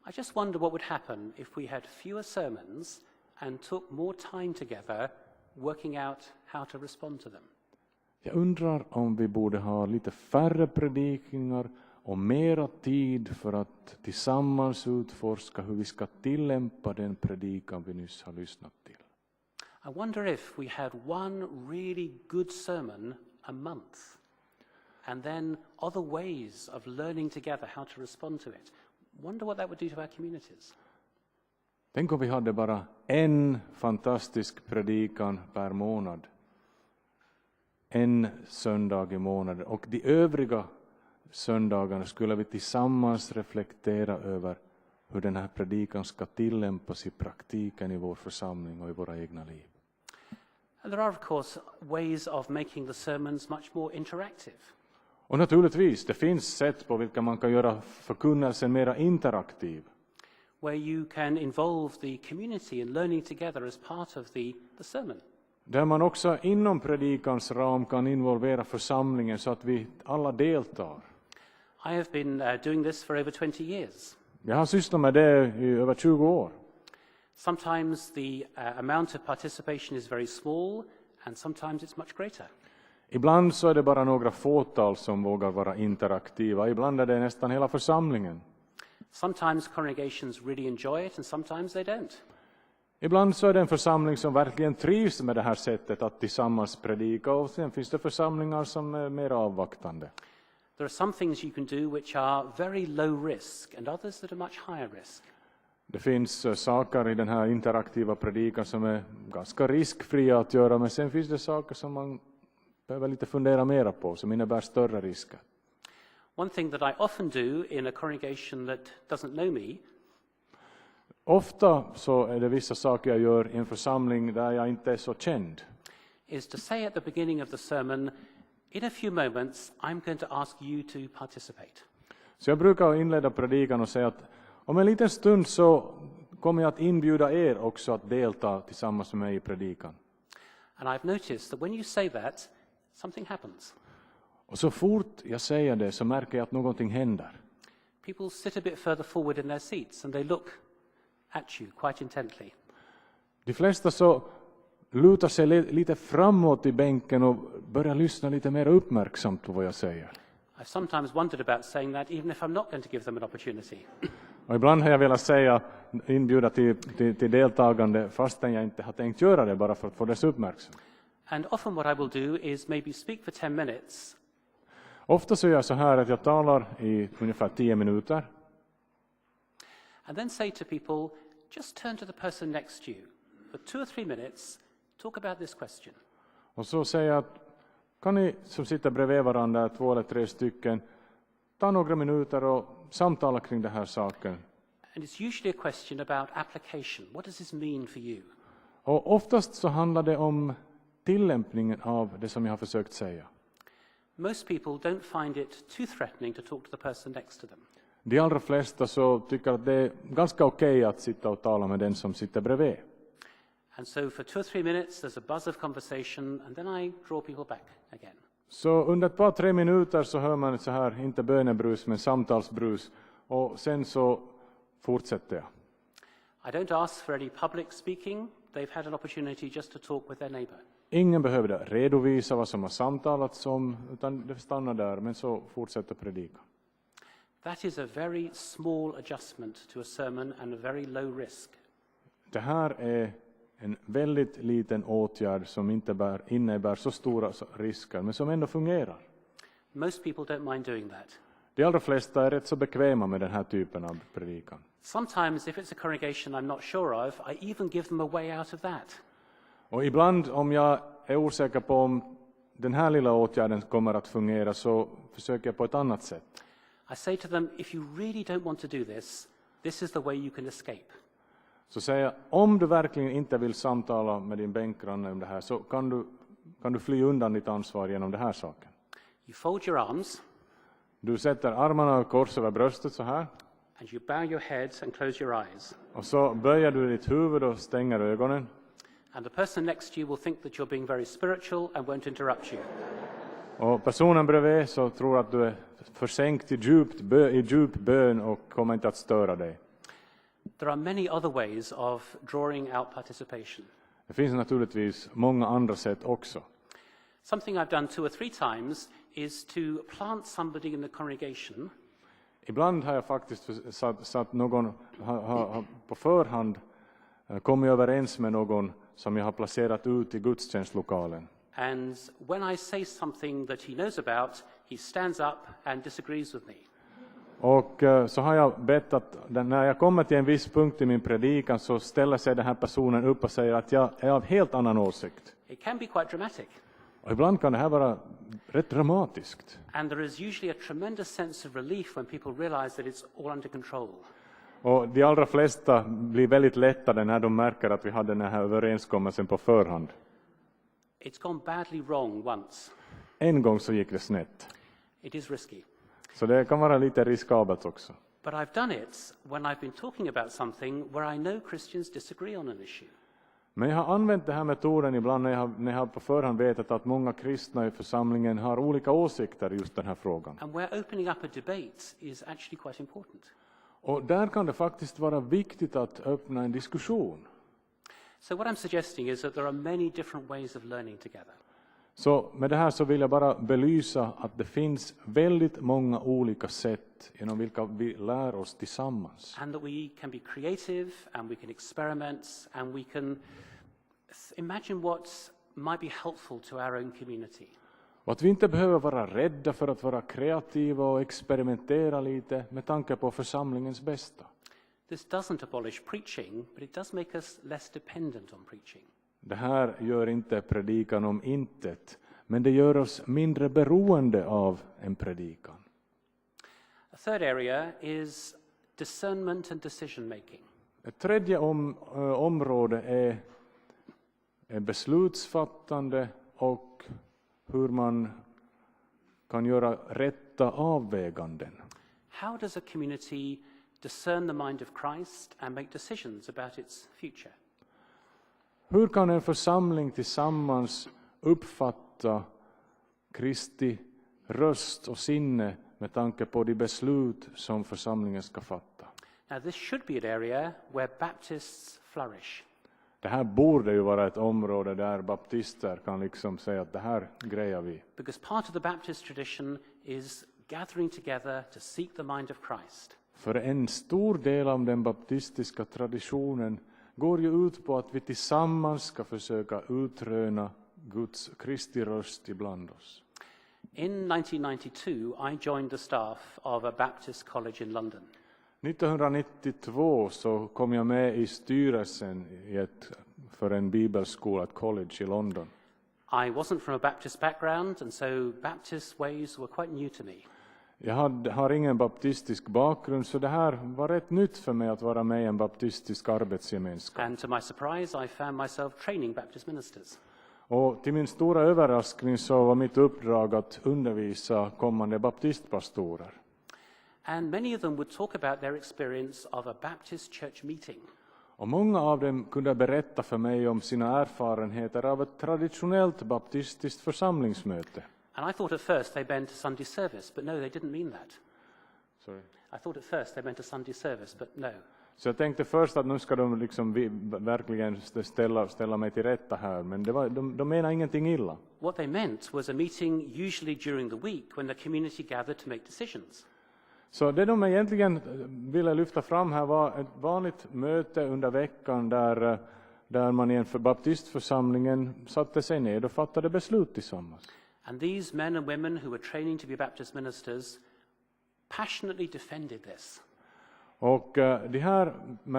I just wonder what would happen if we had fewer sermons and took more time together working out how to respond to them. Jag undrar om vi borde ha lite färre predikningar och mera tid för att tillsammans utforska hur vi ska tillämpa den predikan vi nyss har lyssnat till. I wonder if we had one really good sermon a month. and then other ways of learning together how to respond to it. Wonder what that would do to our communities. Tänk om vi hade bara en fantastisk predikan per månad. En söndag i månaden. Och de övriga söndagarna skulle vi tillsammans reflektera över hur den här predikan ska tillämpas i praktiken i vår församling och i våra egna liv. And there are of course ways of making the sermons much more interactive. Och naturligtvis, det finns sätt på vilka man kan göra förkunnelsen mer interaktiv. Where you can involve the community in learning together as part of the sermon. Där man också inom predikans ram kan involvera församlingen så att vi alla deltar. I have been doing this for over 20 years. Jag har sysslat med det i över 20 år. Sometimes the amount of participation is very small and sometimes it's much greater. Ibland så är det bara några fåtal som vågar vara interaktiva. Ibland är det nästan hela församlingen. Sometimes congregations really enjoy it and sometimes they don't. Ibland så är det en församling som verkligen trivs med det här sättet att tillsammans predika, och sen finns det församlingar som är mer avvaktande. There are some things you can do which are very low risk and others that are much higher risk. Det finns saker i den här interaktiva predikan som är ganska riskfria att göra, men sen finns det saker som man behöver lite fundera mera på, som innebär större risker. One thing that I often do in a congregation that doesn't know me. Ofta så är det vissa saker jag gör i en församling där jag inte är så känd. Is to say at the beginning of the sermon, in a few moments I'm going to ask you to participate. Så jag brukar inleda predikan och säga att om en liten stund så kommer jag att inbjuda er också att delta tillsammans med mig i predikan. And I've noticed that when you say that, something happens. Och så fort jag säger det så märker jag att någonting händer. People sit a bit further forward in their seats and they look at you quite intently. De flesta så lutar sig lite framåt i bänken och börjar lyssna lite mer uppmärksamt på vad jag säger. I've sometimes wondered about saying that even if I'm not going to give them an opportunity. Och ibland har jag velat inbjuda till deltagande fastän jag inte har tänkt göra det, bara för att få dess uppmärksamhet. And often what I will do is maybe speak for 10 minutes. Ofta så gör jag så här att jag talar i ungefär 10 minuter. And then say to people, just turn to the person next to you. For 2 or 3 minutes, talk about this question. Och så säger jag att kan ni som sitter bredvid varandra, 2 eller 3 stycken, ta några minuter och samtala kring den här saken. And it's usually a question about application. What does this mean for you? Och oftast så handlar det om tillämpningen av det som jag har försökt säga. Most people don't find it too threatening to talk to the person next to them. De allra flesta så tycker att det är ganska okej att sitta och tala med den som sitter bredvid. And so for 2 or 3 minutes there's a buzz of conversation and then I draw people back again. Så under ett par 3 minuter så hör man så här, inte bönebrus men samtalsbrus, och sen så fortsätter jag. I don't ask for any public speaking. They've had an opportunity just to talk with their neighbor. Ingen behövde redovisa vad som har samtalats om, utan det stannar där, men så fortsätter predika. That is a very small adjustment to a sermon and a very low risk. Det här är en väldigt liten åtgärd som inte innebär så stora risker, men som ändå fungerar. Most people don't mind doing that. De allra flesta är rätt så bekväma med den här typen av predikan. Sometimes if it's a congregation I'm not sure of, I even give them a way out of that. Och ibland om jag är osäker på om den här lilla åtgärden kommer att fungera, så försöker jag på ett annat sätt. I say to them, if you really don't want to do this, this is the way you can escape. Så säger jag, om du verkligen inte vill samtala med din bänkgranne om det här, så kan du fly undan ditt ansvar genom det här saken. You fold your arms. Du sätter armarna kors över bröstet så här. And you bow your head and close your eyes. Och så böjer du ditt huvud och stänger ögonen. And the person next to you will think that you're being very spiritual and won't interrupt you. Och personen bredvid så tror att du är försänkt i djup bön och kommer inte att störa dig. There are many other ways of drawing out participation. Det finns naturligtvis många andra sätt också. Something I've done 2 or 3 times is to plant somebody in the congregation. Ibland har jag faktiskt satt någon på förhand kommit överens med någon som jag har placerat ut i gudstjänstlokalen. And when I say something that he knows about, he stands up and disagrees with me. Och så har jag bett att när jag kommer till en viss punkt i min predikan så ställer sig den här personen upp och säger att jag är av helt annan åsikt. It can be quite dramatic. Och ibland kan det här vara rätt dramatiskt. And there is usually a tremendous sense of relief when people realize that it's all under control. Och de allra flesta blir väldigt lättade när de märker att vi hade den här överenskommelsen på förhand. It's gone badly wrong once. En gång så gick det snett. It is risky. Så det kan vara lite riskabelt också. But I've done it when I've been talking about something where I know Christians disagree on an issue. Men jag har använt den här metoden ibland när jag har på förhand vetat att många kristna i församlingen har olika åsikter i just den här frågan. And where opening up a debate is actually quite important. Och där kan det faktiskt vara viktigt att öppna en diskussion. So what I'm suggesting is that there are many different ways of learning together. Så med det här så vill jag bara belysa att det finns väldigt många olika sätt genom vilka vi lär oss tillsammans. And that we can be creative and we can experiment and we can imagine what might be helpful to our own community. Och att vi inte behöver vara rädda för att vara kreativa och experimentera lite med tanke på församlingens bästa. This doesn't abolish preaching, but it does make us less dependent on preaching. Det här gör inte predikan om intet, men det gör oss mindre beroende av en predikan. A third area is discernment and decision making. Ett tredje område är beslutsfattande och hur man kan göra rätta avväganden. How does a community discern the mind of Christ and make decisions about its future? Hur kan en församling tillsammans uppfatta Kristi röst och sinne med tanke på de beslut som församlingen ska fatta? Now this should be an area where Baptists flourish. Det här borde ju vara ett område där baptister kan liksom säga att det här grejar vi. Because part of the Baptist tradition is gathering together to seek the mind of Christ. För en stor del av den baptistiska traditionen går ju ut på att vi tillsammans ska försöka utröna Kristi röst ibland oss. In 1992, I joined the staff of a Baptist college in London. 1992 så kom jag med i styrelsen för en bibelskola, ett college i London. I wasn't from a Baptist background, and so Baptist ways were quite new to me. Jag har ingen baptistisk bakgrund, så det här var rätt nytt för mig att vara med i en baptistisk arbetsgemenskap. And to my surprise, I found myself training Baptist ministers. Och till min stora överraskning så var mitt uppdrag att undervisa kommande baptistpastorer. And many of them would talk about their experience of a Baptist church meeting. Och många av dem kunde berätta för mig om sina erfarenheter av ett traditionellt baptistiskt församlingsmöte. And I thought at first they meant a Sunday service, but no, they didn't mean that. Sorry. I thought at first they meant a Sunday service, but no. Så jag tänkte först att nu ska de liksom verkligen ställa mig till rätta här, men de menar ingenting illa. What they meant was a meeting usually during the week when the community gathered to make decisions. Så det de egentligen ville lyfta fram här var ett vanligt möte under veckan där man i en baptistförsamlingen satte sig ned och fattade beslut tillsammans. And these men and women who were training to be Baptist ministers passionately defended this. Och de här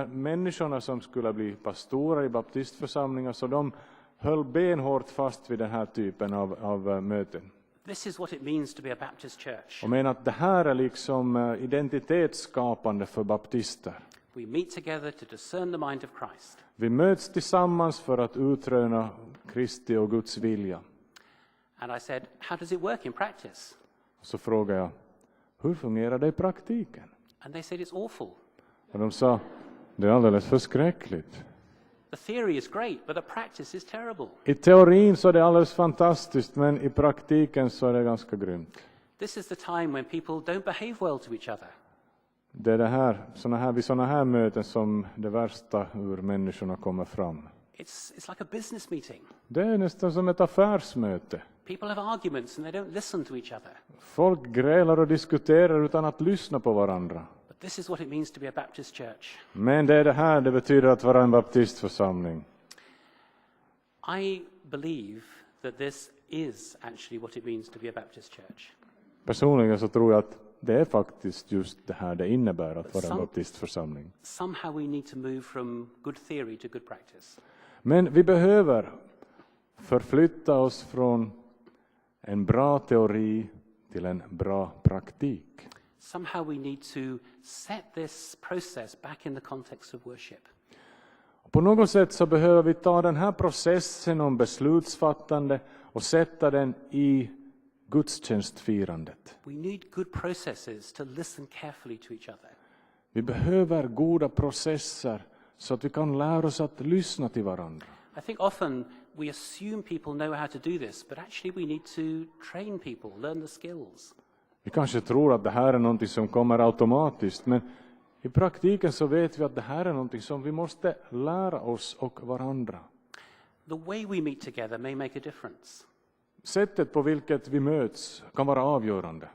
människorna som skulle bli pastorer i baptistförsamlingar, så de höll benhårt fast vid den här typen av möten. This is what it means to be a Baptist church. Och menar att det här är liksom identitetsskapande för baptister. We meet together to discern the mind of Christ. Vi möts tillsammans för att utröna Kristi och Guds vilja. And I said, how does it work in practice? Så frågade jag, hur fungerar det i praktiken? And they said, it's awful. Och de sa, det är alldeles förskräckligt. The theory is great, but the practice is terrible. I teorin så är det alldeles fantastiskt, men i praktiken så är det ganska grymt. This is the time when people don't behave well to each other. Det är vid såna här möten som det värsta ur människorna kommer fram. It's like a business meeting. Det är nästan som ett affärsmöte. People have arguments and they don't listen to each other. Folk grälar och diskuterar utan att lyssna på varandra. But this is what it means to be a Baptist church. Men det är det här det betyder att vara en baptistförsamling. I believe that this is actually what it means to be a Baptist church. Personligen så tror jag att det är faktiskt just det här det innebär att vara en baptistförsamling. Somehow we need to move from good theory to good practice. Men vi behöver förflytta oss från en bra teori till en bra praktik. Somehow we need to set this process back in the context of worship. På något sätt så behöver vi ta den här processen om beslutsfattande och sätta den i gudstjänstfirandet. We need good processes to listen carefully to each other. Vi behöver goda processer så att vi kan lära oss att lyssna till varandra. I think often we assume people know how to do this, but actually we need to train people, learn the skills. Vi kanske tror att det här är någonting som kommer automatiskt, men i praktiken så vet vi att det här är någonting som vi måste lära oss och varandra. The way we meet together may make a difference. Sättet på vilket vi möts kan vara avgörande.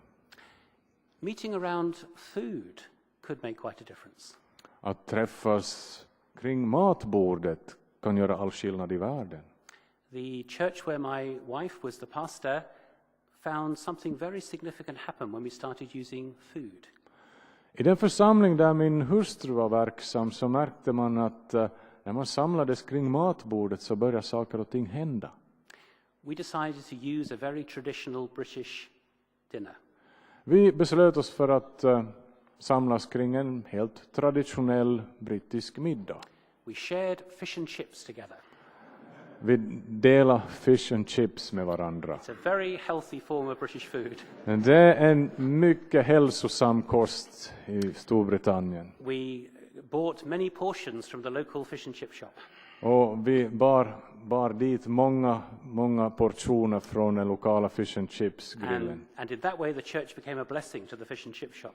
Meeting around food could make quite a difference. Att träffas kring matbordet kan göra all skillnad i världen. The church where my wife was the pastor found something very significant happen when we started using food. I den församling där min hustru var verksam så märkte man att när man samlades kring matbordet så började saker och ting hända. We decided to use a very traditional British dinner. Vi beslöt oss för att samlas kring en helt traditionell brittisk middag. We shared fish and chips together. Vi delade fish and chips med varandra. It's a very healthy form of British food. Men det är en mycket hälsosam kost i Storbritannien. We bought many portions from the local fish and chip shop. Och vi bar dit många portioner från den lokala fish and chips grillen. And in that way the church became a blessing to the fish and chip shop.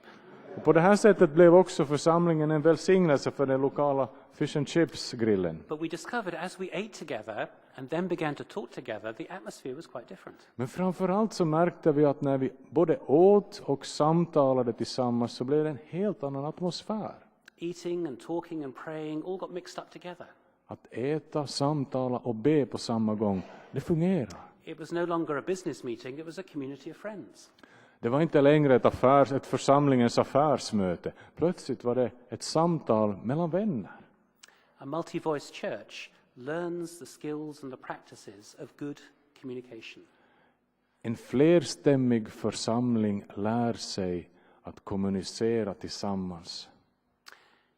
Och på det här sättet blev också församlingen en välsignelse för den lokala fish and chips grillen. But we discovered as we ate together and then began to talk together, the atmosphere was quite different. Men framförallt så märkte vi att när vi både åt och samtalade tillsammans så blev det en helt annan atmosfär. Eating and talking and praying all got mixed up together. Att äta, samtala och be på samma gång, det fungerar. It was no longer a business meeting, it was a community of friends. Det var inte längre ett församlingens affärsmöte. Plötsligt var det ett samtal mellan vänner. A multi-voice church learns the skills and the practices of good communication. En flerstämmig församling lär sig att kommunicera tillsammans.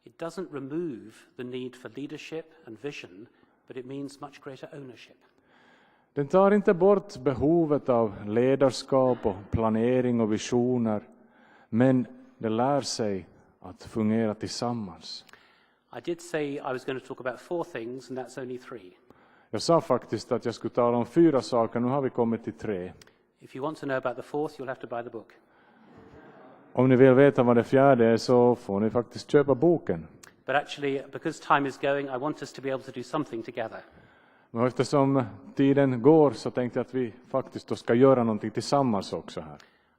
It doesn't remove the need for leadership and vision, but it means much greater ownership. Den tar inte bort behovet av ledarskap och planering och visioner, men det lär sig att fungera tillsammans. I did say I was going to talk about 4 things, and that's only 3. Jag sa faktiskt att jag skulle tala om 4 saker, nu har vi kommit till 3. If you want to know about the 4th, you'll have to buy the book. Om ni vill veta vad det 4:e är så får ni faktiskt köpa boken. But actually, because time is going, I want us to be able to do something together. Men eftersom tiden går så tänkte jag att vi faktiskt då ska göra någonting tillsammans också här.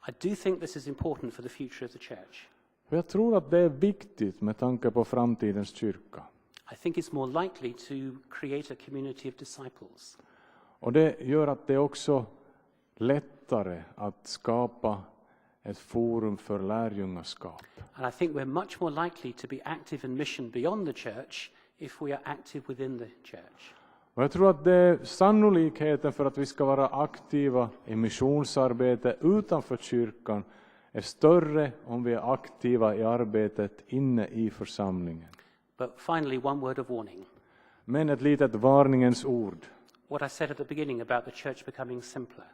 I do think this is important for the future of the church. För jag tror att det är viktigt med tanke på framtidens kyrka. I think it's more likely to create a community of disciples. Och det gör att det är också lättare att skapa ett forum för lärjungaskap. And I think we're much more likely to be active in mission beyond the church if we are active within the church. Och jag tror att det är sannolikheten för att vi ska vara aktiva i missionsarbete utanför kyrkan är större om vi är aktiva i arbetet inne i församlingen. But finally, one word of warning. Men ett litet varningens ord. What I said at the beginning about the church becoming simpler.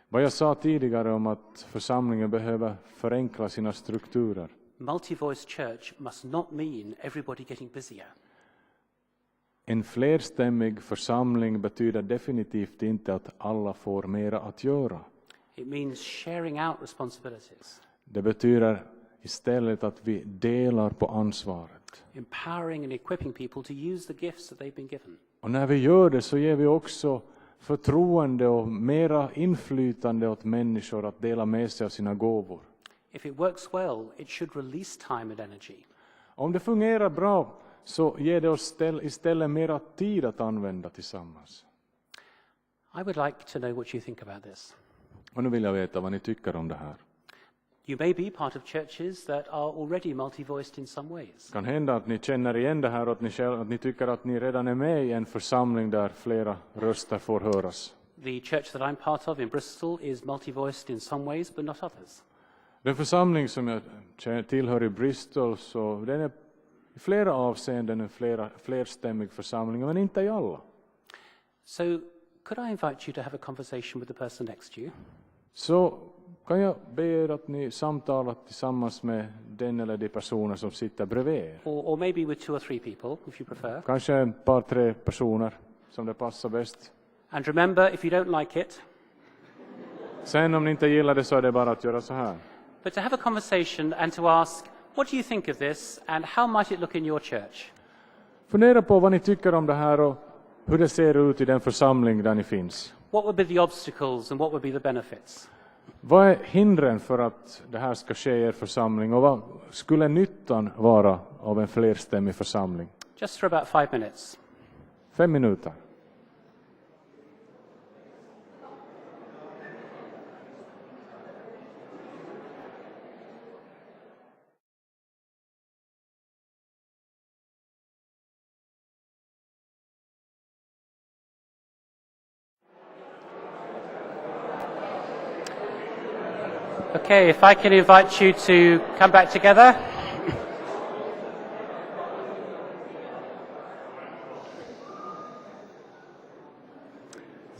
Vad jag sa tidigare om att församlingen behöver förenkla sina strukturer. Multi-voice church must not mean everybody getting busier. En flerstämmig församling betyder definitivt inte att alla får mera att göra. It means sharing out responsibilities. Det betyder istället att vi delar på ansvaret. Empowering and equipping people to use the gifts that they've been given. Och när vi gör det så ger vi också förtroende och mera inflytande åt människor att dela med sig av sina gåvor. If it works well, it should release time and energy. Om det fungerar bra så ger det oss istället mera tid att använda tillsammans. I would like to know what you think about this. Och nu vill jag veta vad ni tycker om det här. You may be part of churches that are already multi-voiced in some ways. Kan hända att ni känner igen det här och att ni tycker att ni redan är med i en församling där flera röster får höras. The church that I'm part of in Bristol is multi-voiced in some ways, but not others. Den församling som jag tillhör i Bristol, så den är i flera avseenden en flerstämmig församling, men inte i alla. So, could I invite you to have a conversation with the person next to you? Så kan jag be er att ni samtalar tillsammans med den eller de personer som sitter bredvid er. Or maybe with 2 or 3 people, if you prefer. Kanske ett par, 3 personer som det passar bäst. And remember, if you don't like it, Sen om ni inte gillar det så är det bara att göra så här. but to have a conversation and to ask, what do you think of this and how might it look in your church? Fundera på vad ni tycker om det här och hur det ser ut i den församling där ni finns. What would be the obstacles and what would be the benefits? Vad är hindren för att det här ska ske i er församling och vad skulle nyttan vara av en flerstämmig församling? Just for about 5 minutes. 5 minuter. Okay, if I can invite you to come back together.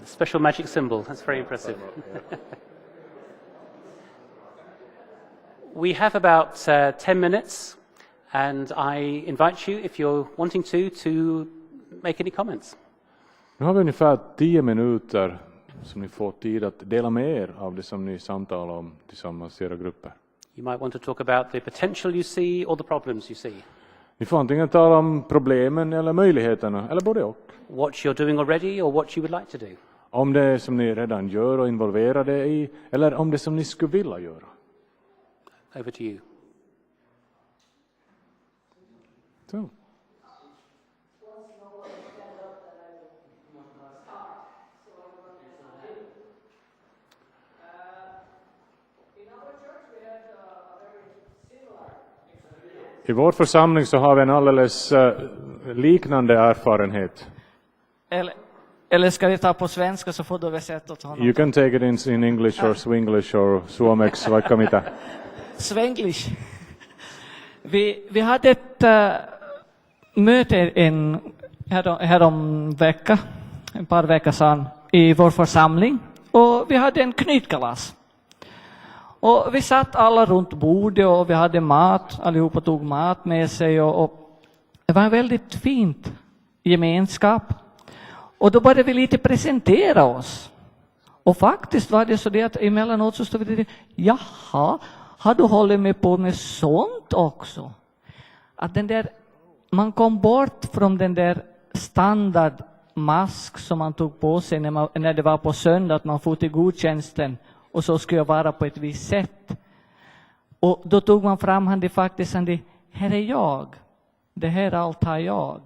Special magic symbol, that's very impressive. We have about 10 minutes, and I invite you, if you're wanting to make any comments. Nu har vi ungefär 10 minuter som ni får tid att dela med er av det som ni samtalar om tillsammans i era grupper. You might want to talk about the potential you see or the problems you see. Ni får antingen tala om problemen eller möjligheterna, eller både och. What you're doing already or what you would like to do. Om det som ni redan gör och involverade i, eller om det som ni skulle vilja göra. Over to you. Så. I vår församling så har vi en alldeles liknande erfarenhet. Eller ska vi ta på svenska så får du översätta åt honom. You can take it in English or Swinglish or suomeksi, vaikka mitä. Svenglish. Vi hade ett möte ett par veckor sedan i vår församling, och vi hade en knytkalas. Och vi satt alla runt bordet och vi hade mat, allihopa tog mat med sig, och det var en väldigt fint gemenskap. Och då började vi lite presentera oss. Och faktiskt var det så det att emellanåt så stod vi där, jaha, har du hållit med på med sånt också? Att man kom bort från den där standardmask som man tog på sig när det var på söndag, att man får till gudstjänsten och så skulle jag vara på ett visst sätt. Och då tog man fram här är jag, det här allt har jag.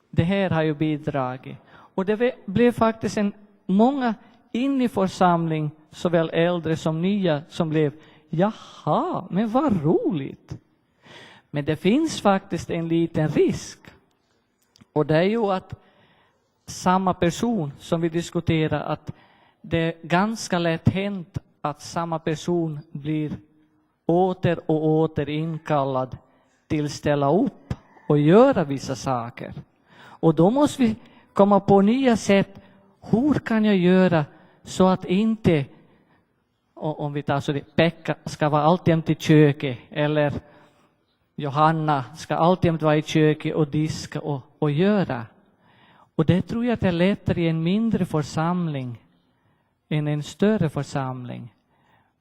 Det här har ju bidragit. Och det blev faktiskt många in i församling, såväl äldre som nya, som blev, jaha, men vad roligt. Men det finns faktiskt en liten risk. Och det är ju att samma person som vi diskuterar, att det är ganska lätt hänt att samma person blir åter och åter inkallad till ställa upp och göra vissa saker. Och då måste vi komma på nya sätt. Hur kan jag göra så att inte, om vi tar så det, Pekka ska vara alltid i köket, eller Johanna ska alltid vara i köket och diska och göra. Och det tror jag att det är lättare i en mindre församling än en större församling.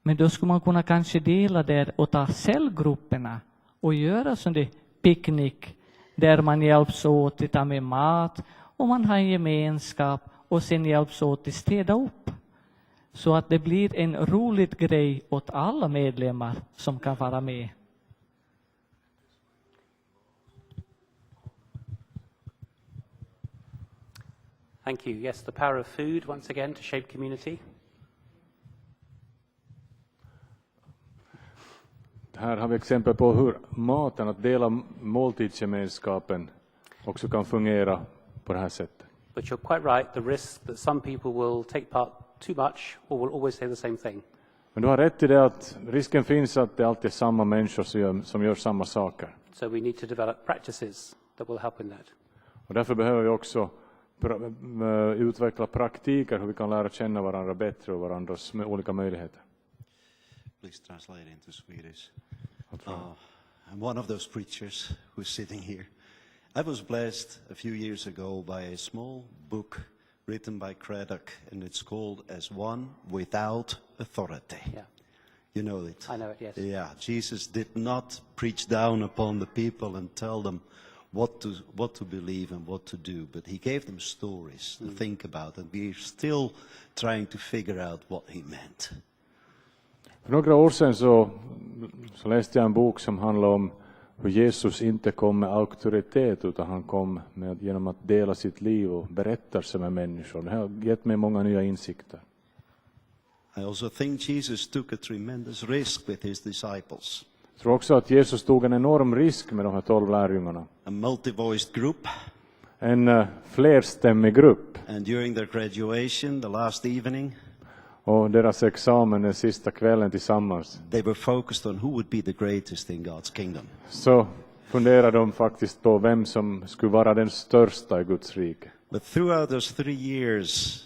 Men då skulle man kunna kanske dela där och ta cellgrupperna och göra sån där picknick där man hjälps åt att ta med mat och man har en gemenskap och sen hjälps åt att städa upp. Så att det blir en rolig grej åt alla medlemmar som kan vara med. Thank you. Yes, the power of food, once again, to shape community. här har vi exempel på hur maten, att dela måltidsgemenskapen, också kan fungera på det här sättet. But you're quite right, the risk that some people will take part too much or will always say the same thing. Men du har rätt i det att risken finns att det alltid är samma människor som gör samma saker. So we need to develop practices that will help in that. Och därför behöver vi också utveckla praktiker hur vi kan lära känna varandra bättre och varandras olika möjligheter. Please translate into Swedish. I'm one of those preachers who's sitting here. I was blessed a few years ago by a small book written by Craddock, and it's called As One Without Authority. Yeah. You know it? I know it, yes. Yeah, Jesus did not preach down upon the people and tell them what to believe and what to do, but he gave them stories to think about, and we're still trying to figure out what he meant. För några år sedan så läste jag en bok som handlar om hur Jesus inte kom med auktoritet, utan han kom genom att dela sitt liv och berättelse med människor. Det har gett mig många nya insikter. I also think Jesus took a tremendous risk with his disciples. Jag tror också att Jesus tog en enorm risk med de här 12 lärjungarna. A multi-voiced group. En flerstämmig grupp. And during their graduation, the last evening, och deras examen den sista kvällen tillsammans, they were focused on who would be the greatest in God's kingdom. så funderade de faktiskt på vem som skulle vara den största i Guds rike. But throughout those 3 years,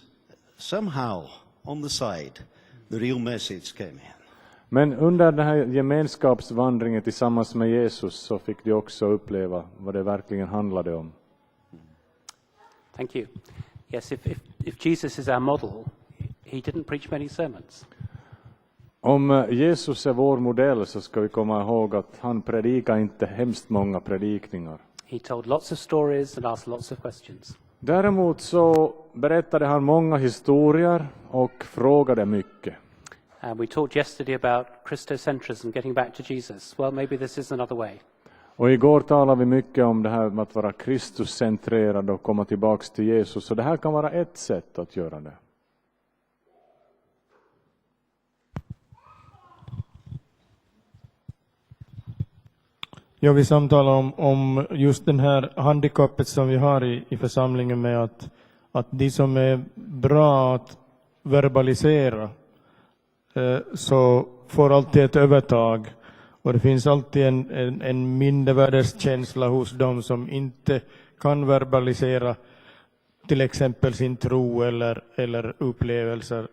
somehow, on the side, the real message came in. Men under den här gemenskapsvandringen tillsammans med Jesus så fick de också uppleva vad det verkligen handlade om. Thank you. Yes, if Jesus is our model, he didn't preach many sermons. Om Jesus är vår modell så ska vi komma ihåg att han predikar inte hemskt många predikningar. He told lots of stories and asked lots of questions. Däremot så berättade han många historier och frågade mycket. We talked yesterday about Christocentrism, getting back to Jesus. Well, maybe this is another way. Och igår talade vi mycket om det här med att vara Kristuscentrerad och komma tillbaks till Jesus. Så det här kan vara ett sätt att göra det. Ja, vi samtalar om just den här handikappet som vi har i församlingen med att de som är bra att verbalisera så får alltid ett övertag. Och det finns alltid en mindervärdeskänsla hos dem som inte kan verbalisera till exempel sin tro eller upplevelser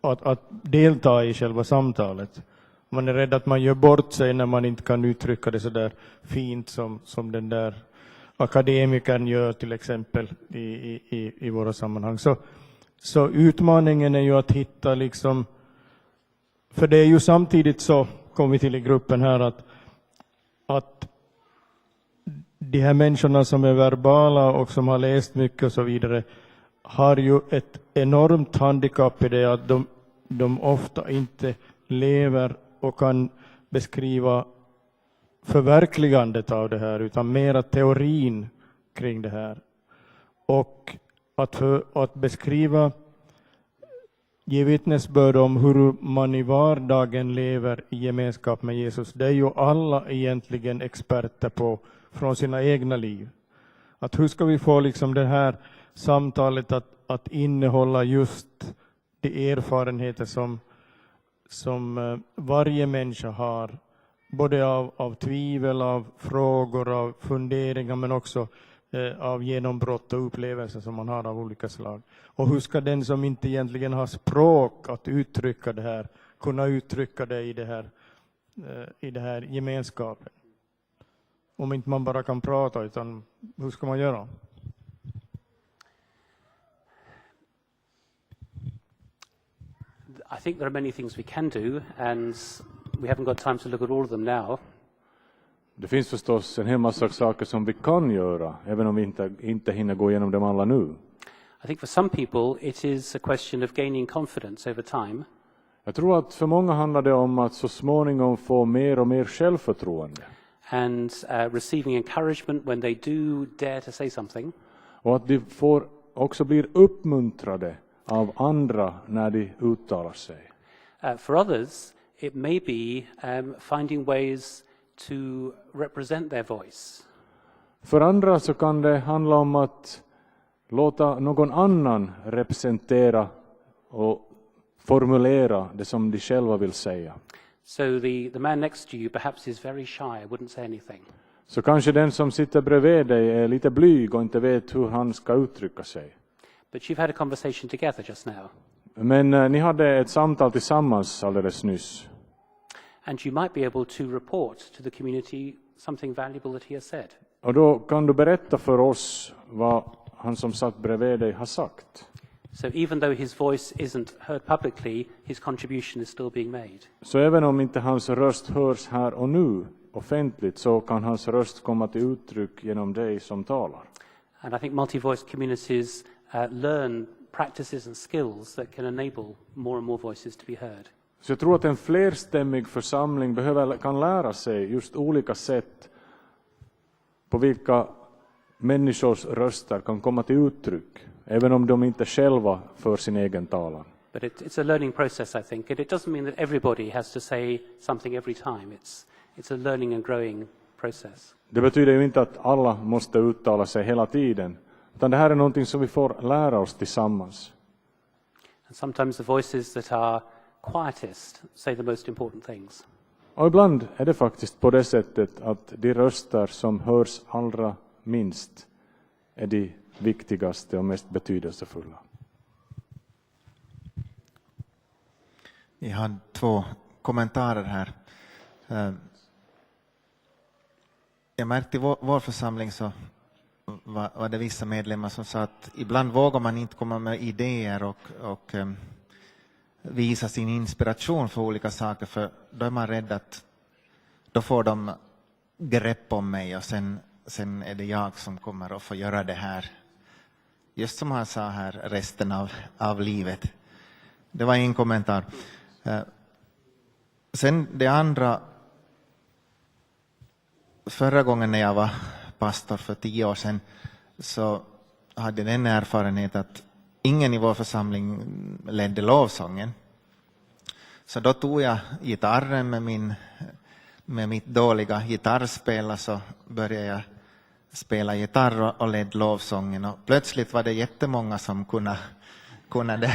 att delta i själva samtalet. Man är rädd att man gör bort sig när man inte kan uttrycka det så där fint som den där akademikern gör till exempel i våra sammanhang. Så utmaningen är ju att hitta liksom, för det är ju samtidigt så, kommer vi till i gruppen här, att de här människorna som är verbala och som har läst mycket och så vidare har ju ett enormt handikapp i det att de ofta inte lever och kan beskriva förverkligandet av det här, utan mera teorin kring det här. Och att beskriva, ge vittnesbörd om hur man i vardagen lever i gemenskap med Jesus, det är ju alla egentligen experter på från sina egna liv. Att hur ska vi få liksom det här samtalet att innehålla just de erfarenheter som varje människa har, både av tvivel, av frågor, av funderingar, men också av genombrott och upplevelser som man har av olika slag. Och hur ska den som inte egentligen har språk att uttrycka det här kunna uttrycka det i det här gemenskapen? Om inte man bara kan prata, utan hur ska man göra? I think there are many things we can do, and we haven't got time to look at all of them now. Det finns förstås en hel massa saker som vi kan göra, även om vi inte hinner gå igenom dem alla nu. I think for some people it is a question of gaining confidence over time. Jag tror att för många handlar det om att så småningom få mer och mer självförtroende. And receiving encouragement when they do dare to say something. Och att de också blir uppmuntrade av andra när de uttalar sig. For others, it may be finding ways to represent their voice. För andra så kan det handla om att låta någon annan representera och formulera det som de själva vill säga. So the man next to you perhaps is very shy, wouldn't say anything. Så kanske den som sitter bredvid dig är lite blyg och inte vet hur han ska uttrycka sig. But you've had a conversation together just now. Men ni hade ett samtal tillsammans alldeles nyss. And you might be able to report to the community something valuable that he has said. Och då kan du berätta för oss vad han som satt bredvid dig har sagt. So even though his voice isn't heard publicly, his contribution is still being made. Så även om inte hans röst hörs här och nu offentligt, så kan hans röst komma till uttryck genom dig som talar. And I think multi-voice communities learn practices and skills that can enable more and more voices to be heard. Så jag tror att en flerstämmig församling kan lära sig just olika sätt på vilka människors röster kan komma till uttryck, även om de inte själva för sin egen talan. But it's a learning process, I think. And it doesn't mean that everybody has to say something every time. It's a learning and growing process. Det betyder ju inte att alla måste uttala sig hela tiden, utan det här är någonting som vi får lära oss tillsammans. And sometimes the voices that are quietest say the most important things. Och ibland är det faktiskt på det sättet att de röster som hörs allra minst är de viktigaste och mest betydelsefulla. Jag har 2 kommentarer här. Jag märkte i vår församling så var det vissa medlemmar som sa att ibland vågar man inte komma med idéer och visa sin inspiration för olika saker, för då är man rädd att då får de grepp om mig och sen är det jag som kommer att få göra det här. Just som han sa här, resten av livet. Det var en kommentar. Sen det andra, förra gången när jag var pastor för 10 år sedan så hade jag den erfarenhet att ingen i vår församling ledde lovsången. Så då tog jag gitarren med mitt dåliga gitarrspel och så började jag spela gitarr och led lovsången. Och plötsligt var det jättemånga som kunde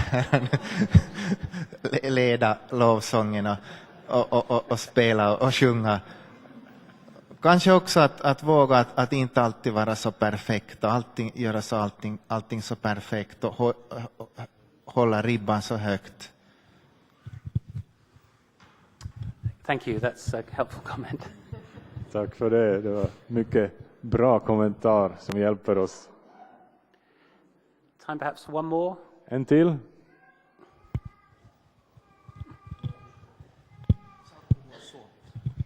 leda lovsången och spela och sjunga. Kanske också att våga att inte alltid vara så perfekt och göra allting så perfekt och hålla ribban så högt. Thank you. That's a helpful comment. Tack för det. Det var mycket bra kommentar som hjälper oss. Time perhaps for one more. En till.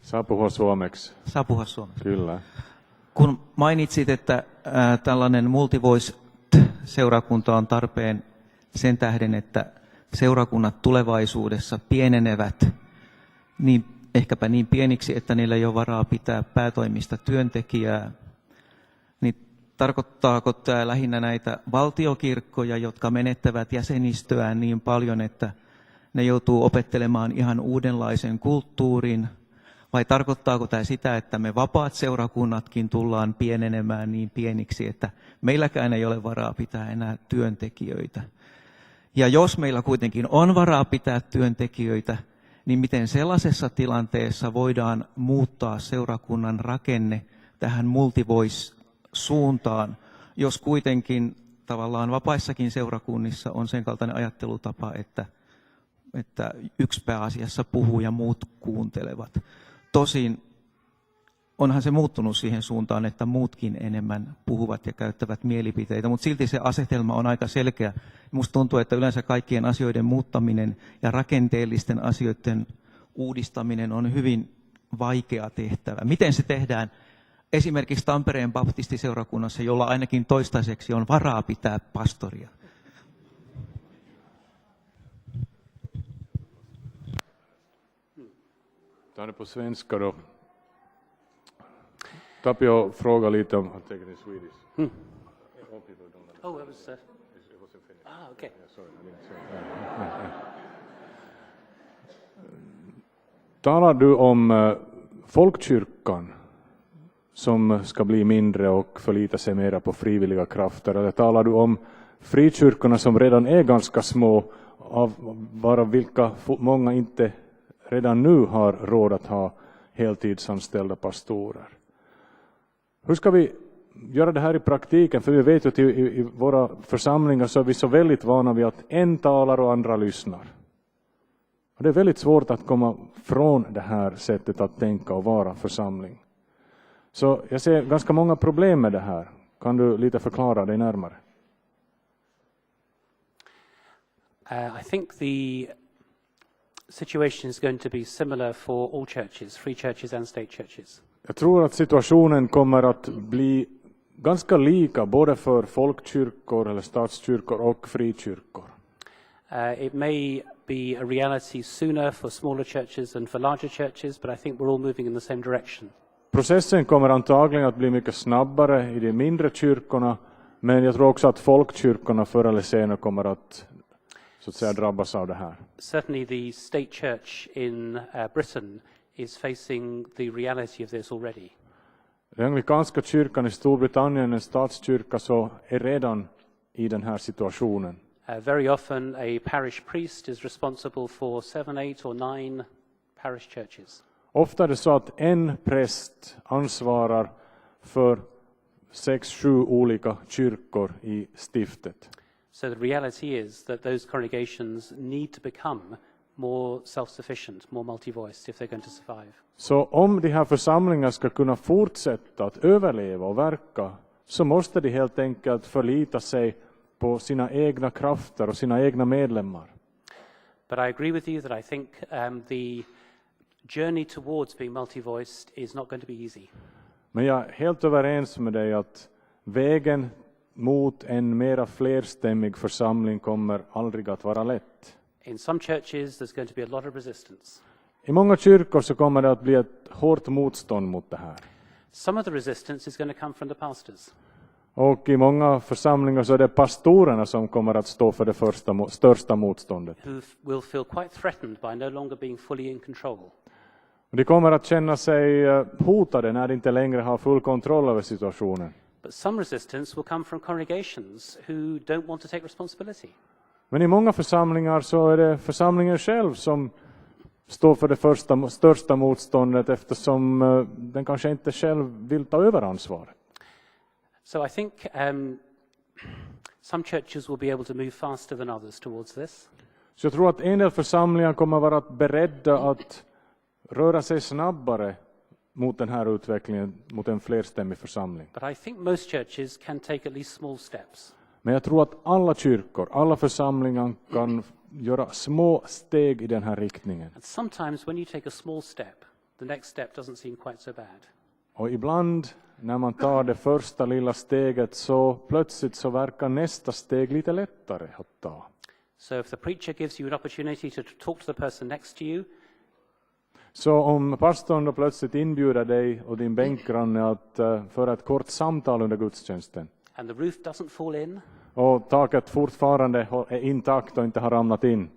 Saa puhua suomeksi. Saa puhua suomeksi. Kyllä. Kun mainitsit, että tällainen multivoice-seurakunta on tarpeen sen tähden, että seurakunnat tulevaisuudessa pienenevät niin ehkäpä niin pieniksi, että niillä ei ole varaa pitää päätoimista työntekijää, niin tarkoittaako tämä lähinnä näitä valtiokirkkoja, jotka menettävät jäsenistöään niin paljon, että ne joutuu opettelemaan ihan uudenlaisen kulttuurin? Vai tarkoittaako tämä sitä, että me vapaat seurakunnatkin tullaan pienenemään niin pieniksi, että meilläkään ei ole varaa pitää enää työntekijöitä? Ja jos meillä kuitenkin on varaa pitää työntekijöitä, niin miten sellaisessa tilanteessa voidaan muuttaa seurakunnan rakenne tähän multivoice-suuntaan, jos kuitenkin tavallaan vapaissakin seurakunnissa on sen kaltainen ajattelutapa, että yksi pääasiassa puhuu ja muut kuuntelevat. Tosin onhan se muuttunut siihen suuntaan, että muutkin enemmän puhuvat ja käyttävät mielipiteitä, mutta silti se asetelma on aika selkeä. Minusta tuntuu, että yleensä kaikkien asioiden muuttaminen ja rakenteellisten asioiden uudistaminen on hyvin vaikea tehtävä. Miten se tehdään esimerkiksi Tampereen baptistiseurakunnassa, jolla ainakin toistaiseksi on varaa pitää pastoria? Ta det på svenska då. Tapio frågar lite om... I'll take it in Swedish. Oh, that was... Ah, okay. Sorry. Talar du om folkkyrkan som ska bli mindre och förlita sig mera på frivilliga krafter? Eller talar du om frikyrkorna som redan är ganska små, av varav vilka många inte redan nu har råd att ha heltidsanställda pastorer? Hur ska vi göra det här i praktiken? För vi vet att i våra församlingar så är vi så väldigt vana vid att en talar och andra lyssnar. Och det är väldigt svårt att komma från det här sättet att tänka och vara församling. Så jag ser ganska många problem med det här. Kan du lite förklara dig närmare? I think the situation is going to be similar for all churches, free churches and state churches. Jag tror att situationen kommer att bli ganska lika både för folkkyrkor eller statskyrkor och frikyrkor. It may be a reality sooner for smaller churches than for larger churches, but I think we're all moving in the same direction. Processen kommer antagligen att bli mycket snabbare i de mindre kyrkorna, men jag tror också att folkkyrkorna förr eller senare kommer att så att säga drabbas av det här. Certainly the state church in Britain is facing the reality of this already. Den anglikanska kyrkan i Storbritannien, en statskyrka, så är redan i den här situationen. Very often a parish priest is responsible for 7, 8 or 9 parish churches. Ofta är det så att en präst ansvarar för 6-7 olika kyrkor i stiftet. So the reality is that those congregations need to become more self-sufficient, more multi-voiced if they're going to survive. Så om de här församlingarna ska kunna fortsätta att överleva och verka, så måste de helt enkelt förlita sig på sina egna krafter och sina egna medlemmar. But I agree with you that I think the journey towards being multi-voiced is not going to be easy. Men jag är helt överens med dig att vägen mot en mera flerstämmig församling kommer aldrig att vara lätt. In some churches there's going to be a lot of resistance. I många kyrkor så kommer det att bli ett hårt motstånd mot det här. Some of the resistance is going to come from the pastors. Och i många församlingar så är det pastorerna som kommer att stå för det största motståndet. Who will feel quite threatened by no longer being fully in control. De kommer att känna sig hotade när de inte längre har full kontroll över situationen. But some resistance will come from congregations who don't want to take responsibility. Men i många församlingar så är det församlingen själv som står för det största motståndet, eftersom den kanske inte själv vill ta över ansvaret. So I think some churches will be able to move faster than others towards this. Så jag tror att en del församlingar kommer vara beredda att röra sig snabbare mot den här utvecklingen, mot en flerstämmig församling. But I think most churches can take at least small steps. Men jag tror att alla kyrkor, alla församlingar kan göra små steg i den här riktningen. And sometimes when you take a small step, the next step doesn't seem quite so bad. Och ibland när man tar det första lilla steget så plötsligt så verkar nästa steg lite lättare att ta. So if the preacher gives you an opportunity to talk to the person next to you, så om pastorn då plötsligt inbjuder dig och din bänkgranne att föra ett kort samtal under gudstjänsten, and the roof doesn't fall in, och taket fortfarande är intakt och inte har ramlat in,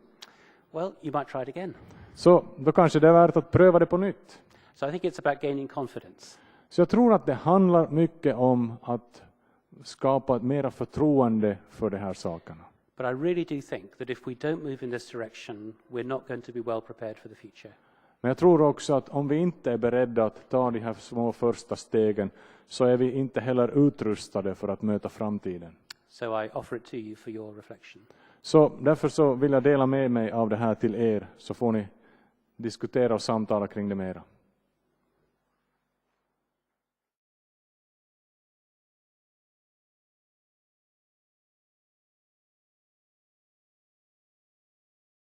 well, you might try it again. så då kanske det är värt att pröva det på nytt. So I think it's about gaining confidence. Så jag tror att det handlar mycket om att skapa ett mera förtroende för de här sakerna. But I really do think that if we don't move in this direction, we're not going to be well prepared for the future. Men jag tror också att om vi inte är beredda att ta de här små första stegen, så är vi inte heller utrustade för att möta framtiden. So I offer it to you for your reflection. Så därför så vill jag dela med mig av det här till er, så får ni diskutera och samtala kring det mera.